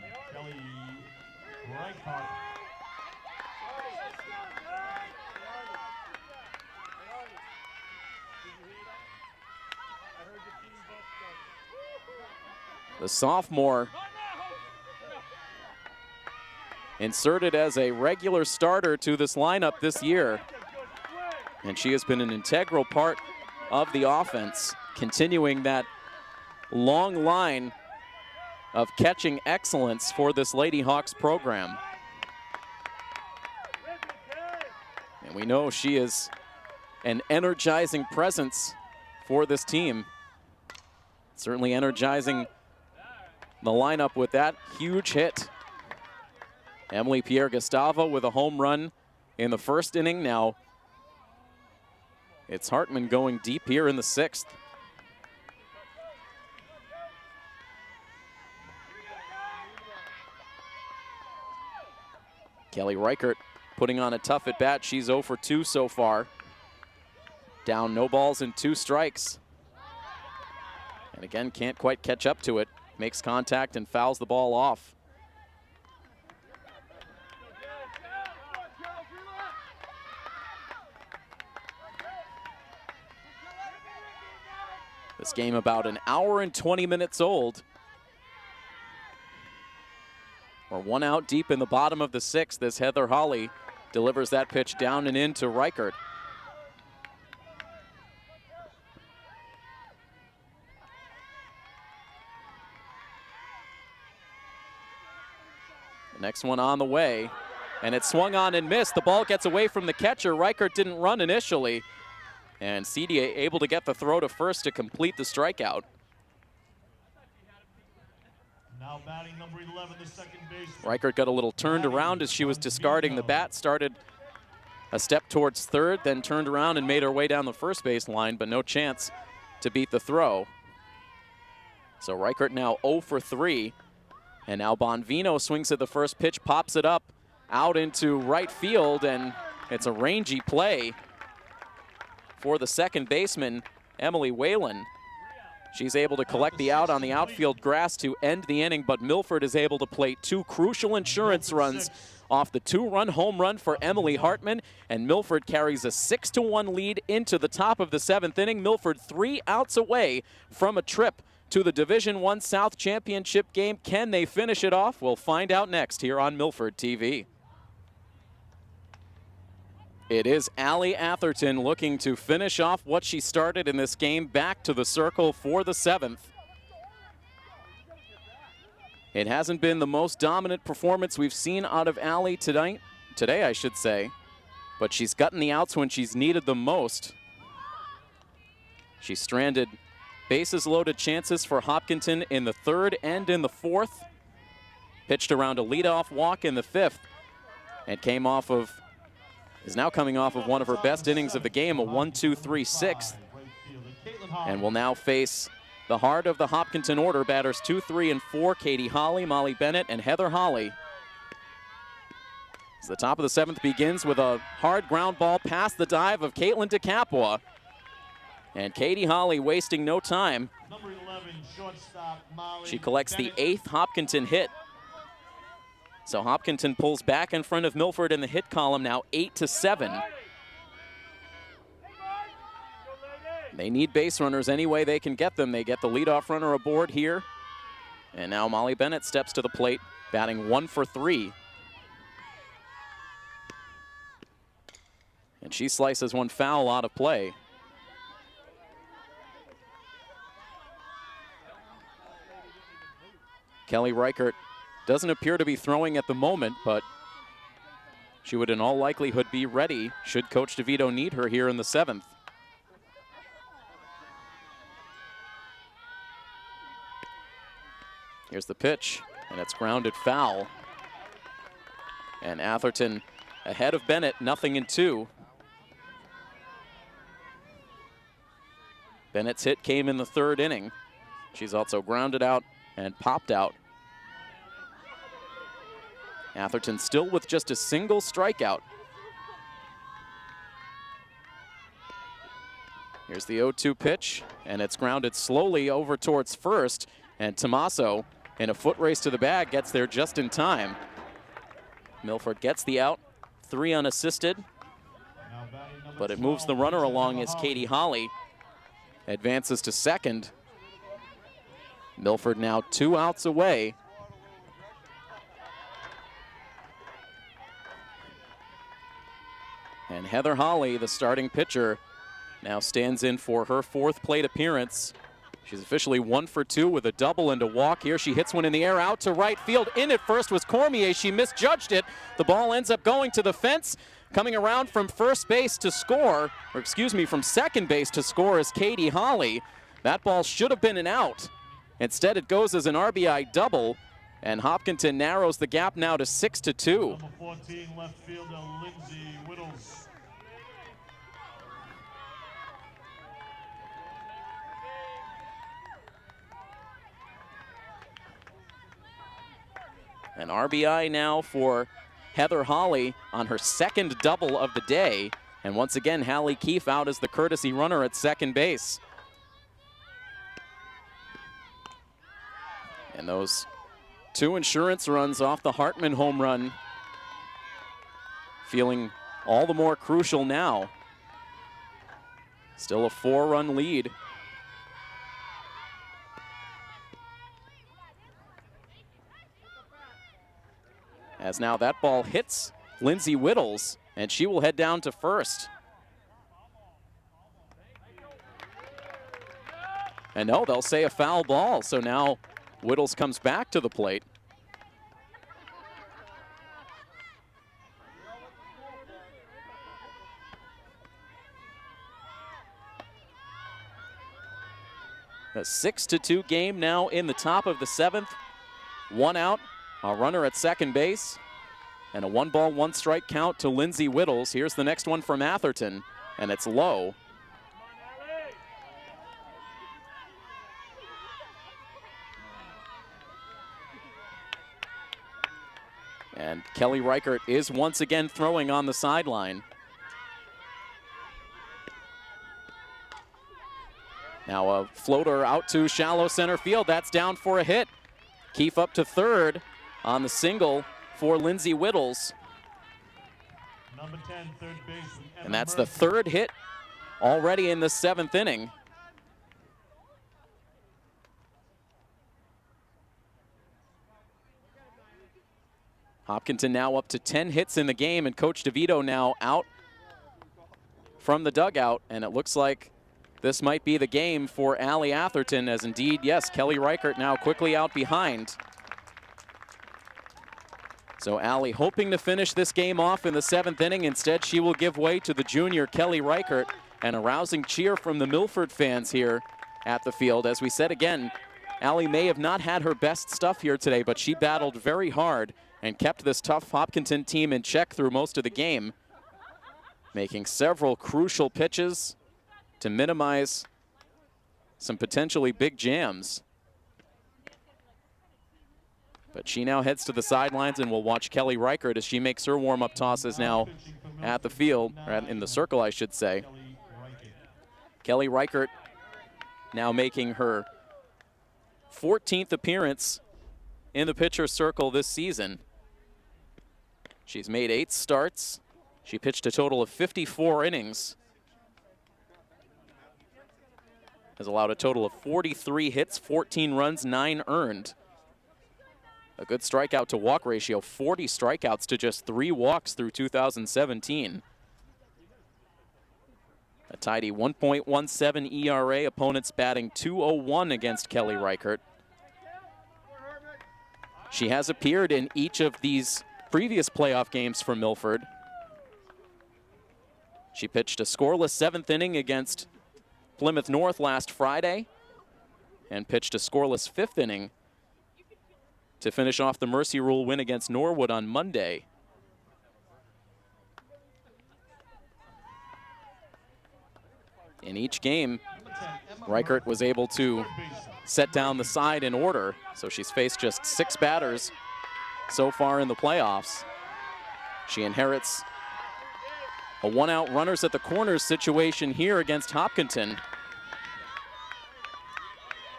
The sophomore inserted as a regular starter to this lineup this year, and she has been an integral part of the offense, continuing that long line of catching excellence for this Lady Hawks program. And we know she is an energizing presence for this team. Certainly energizing the lineup with that huge hit. Emily Pierre-Gustavo with a home run in the first inning. Now it's Hartman going deep here in the 6th. Kelly Reichert putting on a tough at bat. She's 0 for 2 so far. Down, no balls and 2 strikes. And again, can't quite catch up to it. Makes contact and fouls the ball off. This game about an hour and 20 minutes old. We're 1 out deep in the bottom of the 6th as Heather Hawley delivers that pitch down and in to Reichert. Next one on the way, and it's swung on and missed. The ball gets away from the catcher. Reichert didn't run initially, and CDA able to get the throw to first to complete the strikeout. Now batting number 11, the second baseman. Reichert got a little turned around as she was discarding the bat, started a step towards third, then turned around and made her way down the first base line, but no chance to beat the throw. So Reichert now 0 for 3. And now Bonvino swings at the first pitch, pops it up out into right field, and it's a rangy play for the second baseman, Emily Whalen. She's able to collect the out on the outfield grass to end the inning, but Milford is able to plate 2 crucial insurance runs off the 2-run home run for Emily Hartman, and Milford carries a 6-1 lead into the top of the 7th inning. Milford 3 outs away from a trip to the Division I South Championship game. Can they finish it off? We'll find out next here on Milford TV. It is Allie Atherton looking to finish off what she started in this game back to the circle for the 7th. It hasn't been the most dominant performance we've seen out of Allie today, I should say, but she's gotten the outs when she's needed them most. She stranded bases loaded chances for Hopkinton in the 3rd and in the 4th. Pitched around a leadoff walk in the 5th and is now coming off of one of her best innings of the game, a 1-2-3 6th. And will now face the heart of the Hopkinton order, batters 2, 3, and 4, Katie Hawley, Molly Bennett, and Heather Hawley. As the top of the 7th begins with a hard ground ball past the dive of Caitlin DeCapua. And Katie Hawley wasting no time. Number 11, shortstop Molly She collects Bennett. the 8th Hopkinton hit. So Hopkinton pulls back in front of Milford in the hit column, now 8-7. They need base runners any way they can get them. They get the leadoff runner aboard here. And now Molly Bennett steps to the plate, batting 1 for 3. And she slices one foul out of play. Kelly Reichert doesn't appear to be throwing at the moment, but she would in all likelihood be ready should Coach DeVito need her here in the 7th. Here's the pitch, and it's grounded foul. And Atherton ahead of Bennett, 0-2. Bennett's hit came in the 3rd inning. She's also grounded out and popped out. Atherton still with just a single strikeout. Here's the 0-2 pitch, and it's grounded slowly over towards first, and Tommaso, in a foot race to the bag, gets there just in time. Milford gets the out, 3 unassisted, but it moves the runner along as Katie Holly advances to second. Milford now 2 outs away. And Heather Holly, the starting pitcher, now stands in for her 4th plate appearance. She's officially 1 for 2 with a double and a walk. Here she hits one in the air out to right field. In at first was Cormier. She misjudged it. The ball ends up going to the fence. Coming around from first base to score, or excuse me, from second base to score is Katie Holly. That ball should have been an out. Instead, it goes as an RBI double, and Hopkinton narrows the gap now to 6-2. Number 14, left fielder Lindsay Whittles. An RBI now for Heather Holly on her 2nd double of the day. And once again, Hallie Keefe out as the courtesy runner at second base. And those 2 insurance runs off the Hartman home run feeling all the more crucial now. Still a 4-run lead. As now that ball hits Lindsay Whittles, and she will head down to first. And no, they'll say a foul ball, so now Whittles comes back to the plate. A 6-2 game now in the top of the 7th. 1 out. A runner at second base, and a 1-ball, 1-strike count to Lindsay Whittles. Here's the next one from Atherton, and it's low. And Kelly Reichert is once again throwing on the sideline. Now a floater out to shallow center field. That's down for a hit. Keefe up to third on the single for Lindsay Whittles. Number 10, third baseman. And that's the 3rd hit already in the 7th inning. Hopkinton now up to 10 hits in the game, and Coach DeVito now out from the dugout, and it looks like this might be the game for Allie Atherton, as indeed, yes, Kelly Reichert now quickly out behind. So Allie hoping to finish this game off in the 7th inning. Instead, she will give way to the junior Kelly Reichert, and a rousing cheer from the Milford fans here at the field. As we said again, Allie may have not had her best stuff here today, but she battled very hard and kept this tough Hopkinton team in check through most of the game, making several crucial pitches to minimize some potentially big jams. But she now heads to the sidelines, and we'll watch Kelly Reichert as she makes her warm-up tosses now at the field, or in the circle, I should say. Kelly Reichert now making her 14th appearance in the pitcher's circle this season. She's made 8 starts. She pitched a total of 54 innings. Has allowed a total of 43 hits, 14 runs, 9 earned. A good strikeout to walk ratio, 40 strikeouts to just 3 walks through 2017. A tidy 1.17 ERA, opponents batting .201 against Kelly Reichert. She has appeared in each of these previous playoff games for Milford. She pitched a scoreless 7th inning against Plymouth North last Friday, and pitched a scoreless 5th inning to finish off the Mercy Rule win against Norwood on Monday. In each game, Reichert was able to set down the side in order. So she's faced just 6 batters so far in the playoffs. She inherits a 1-out runners at the corners situation here against Hopkinton.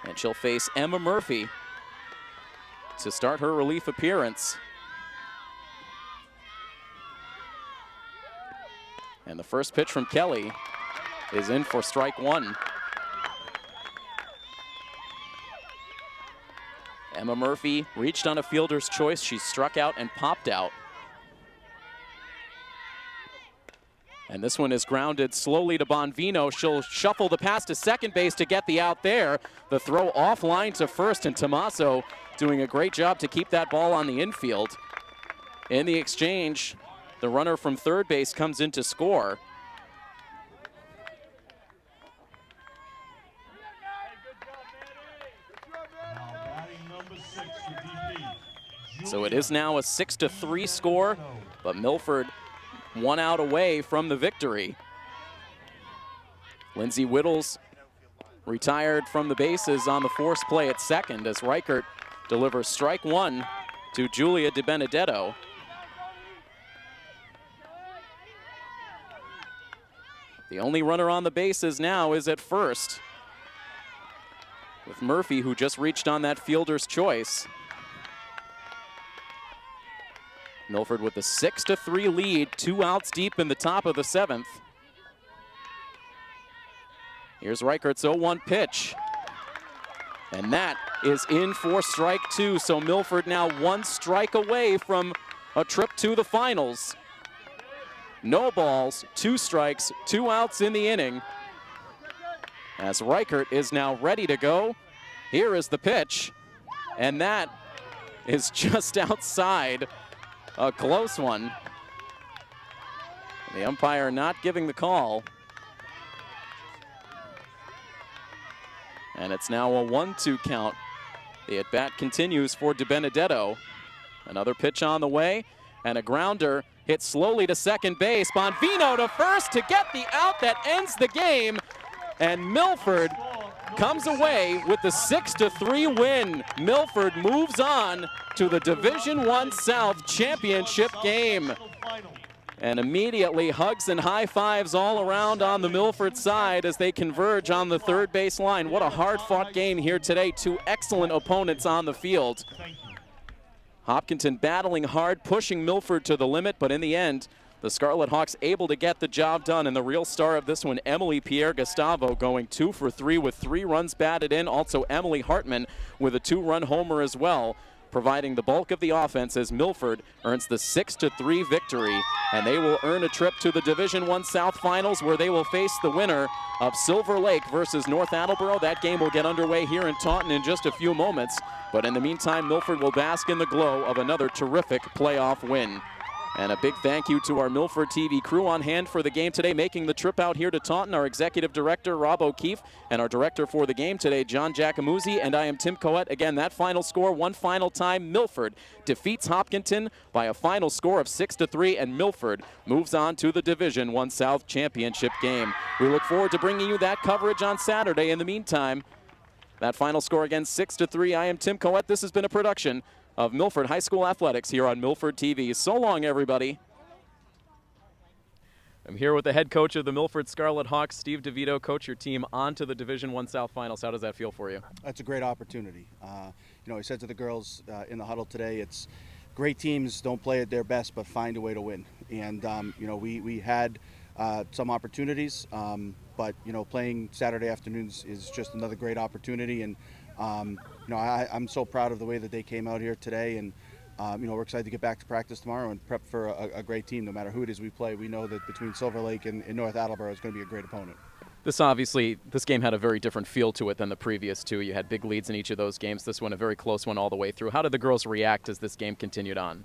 And she'll face Emma Murphy to start her relief appearance. And the first pitch from Kelly is in for strike 1. Emma Murphy reached on a fielder's choice. She struck out and popped out. And this one is grounded slowly to Bonvino. She'll shuffle the pass to second base to get the out there. The throw offline to first, and Tommaso doing a great job to keep that ball on the infield. In the exchange, the runner from third base comes in to score. So it is now a 6-3 score, but Milford 1 out away from the victory. Lindsay Whittles retired from the bases on the force play at second as Reichert delivers strike 1 to Julia De Benedetto. The only runner on the bases now is at first, with Murphy, who just reached on that fielder's choice. Milford with a 6-3 lead, 2 outs deep in the top of the 7th. Here's Reichert's 0-1 pitch. And that is in for strike 2. So Milford now 1 strike away from a trip to the finals. No balls, 2 strikes, 2 outs in the inning. As Reichert is now ready to go. Here is the pitch. And that is just outside. A close one. The umpire not giving the call. And it's now a 1-2 count. The at-bat continues for De Benedetto. Another pitch on the way, and a grounder hit slowly to second base. Bonvino to first to get the out that ends the game. And Milford comes away with the 6-3 win. Milford moves on to the Division I South Championship game. And immediately hugs and high fives all around on the Milford side as they converge on the third base line. What a hard-fought game here today. 2 excellent opponents on the field. Hopkinton battling hard, pushing Milford to the limit, but in the end, the Scarlet Hawks able to get the job done, and the real star of this one, Emily Pierre-Gustavo, going 2 for 3 with 3 runs batted in. Also, Emily Hartman with a 2-run homer as well, providing the bulk of the offense as Milford earns the 6-3 victory, and they will earn a trip to the Division I South Finals, where they will face the winner of Silver Lake versus North Attleboro. That game will get underway here in Taunton in just a few moments, but in the meantime, Milford will bask in the glow of another terrific playoff win. And a big thank you to our Milford TV crew on hand for the game today, making the trip out here to Taunton, our executive director, Rob O'Keefe, and our director for the game today, John Giacomuzzi, and I am Tim Coet. Again, that final score, one final time, Milford defeats Hopkinton by a final score of 6-3, and Milford moves on to the Division I South Championship game. We look forward to bringing you that coverage on Saturday. In the meantime, that final score again, 6-3. I am Tim Coet. This has been a production of Milford High School Athletics here on Milford TV. So long, everybody. I'm here with the head coach of the Milford Scarlet Hawks, Steve DeVito. Coach, your team on to the Division I South Finals. How does that feel for you? That's a great opportunity. I said to the girls in the huddle today, it's great teams don't play at their best, but find a way to win. And, we had some opportunities, but, playing Saturday afternoons is just another great opportunity. And, I'm so proud of the way that they came out here today, and we're excited to get back to practice tomorrow and prep for a great team. No matter who it is we play, we know that between Silver Lake and North Attleboro is going to be a great opponent. This game had a very different feel to it than the previous two. You had big leads in each of those games. This one, a very close one all the way through. How did the girls react as this game continued on?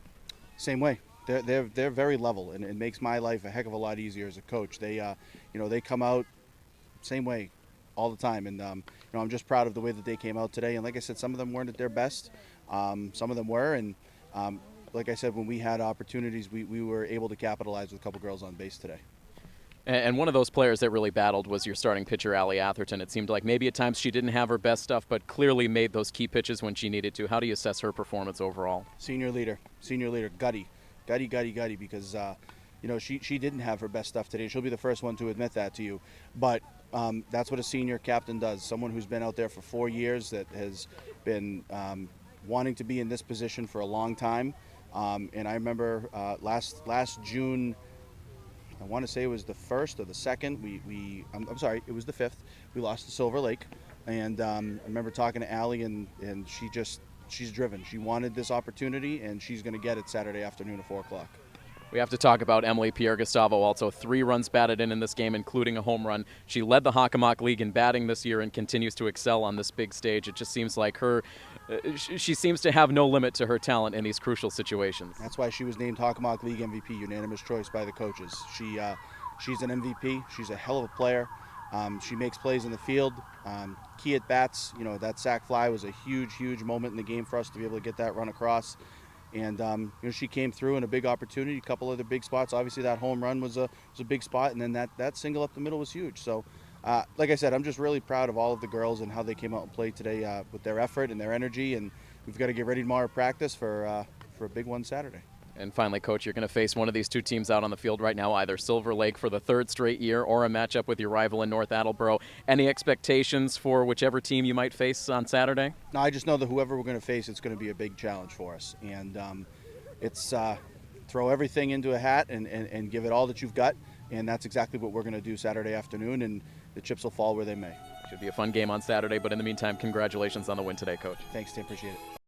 Same way. They're very level, and it makes my life a heck of a lot easier as a coach. They come out same way all the time, and I'm just proud of the way that they came out today. And like I said, some of them weren't at their best, some of them were, and like I said, when we had opportunities, we were able to capitalize with a couple girls on base today. And one of those players that really battled was your starting pitcher, Allie Atherton. It seemed like maybe at times she didn't have her best stuff, but clearly made those key pitches when she needed to. How do you assess her performance overall? Senior leader, gutty, because she didn't have her best stuff today. She'll be the first one to admit that to you, but that's what a senior captain does. Someone who's been out there for 4 years, that has been wanting to be in this position for a long time. And I remember last June, I want to say it was the 1st or the 2nd. I'm sorry, it was the 5th. We lost to Silver Lake, and I remember talking to Allie, and she's driven. She wanted this opportunity, and she's going to get it Saturday afternoon at 4 o'clock. We have to talk about Emily Pierre-Gustavo also. 3 runs batted in this game, including a home run. She led the Hockomock League in batting this year and continues to excel on this big stage. It just seems like she seems to have no limit to her talent in these crucial situations. That's why she was named Hockomock League MVP, unanimous choice by the coaches. She's an MVP. She's a hell of a player. She makes plays in the field. Key at bats. That sac fly was a huge moment in the game for us to be able to get that run across. And she came through in a big opportunity, a couple other big spots. Obviously, that home run was a big spot, and then that single up the middle was huge. So, like I said, I'm just really proud of all of the girls and how they came out and played today with their effort and their energy. And we've got to get ready tomorrow to practice for a big one Saturday. And finally, Coach, you're going to face one of these 2 teams out on the field right now, either Silver Lake for the 3rd straight year or a matchup with your rival in North Attleboro. Any expectations for whichever team you might face on Saturday? No, I just know that whoever we're going to face, it's going to be a big challenge for us. And it's throw everything into a hat and give it all that you've got. And that's exactly what we're going to do Saturday afternoon, and the chips will fall where they may. Should be a fun game on Saturday, but in the meantime, congratulations on the win today, Coach. Thanks, Tim. Appreciate it.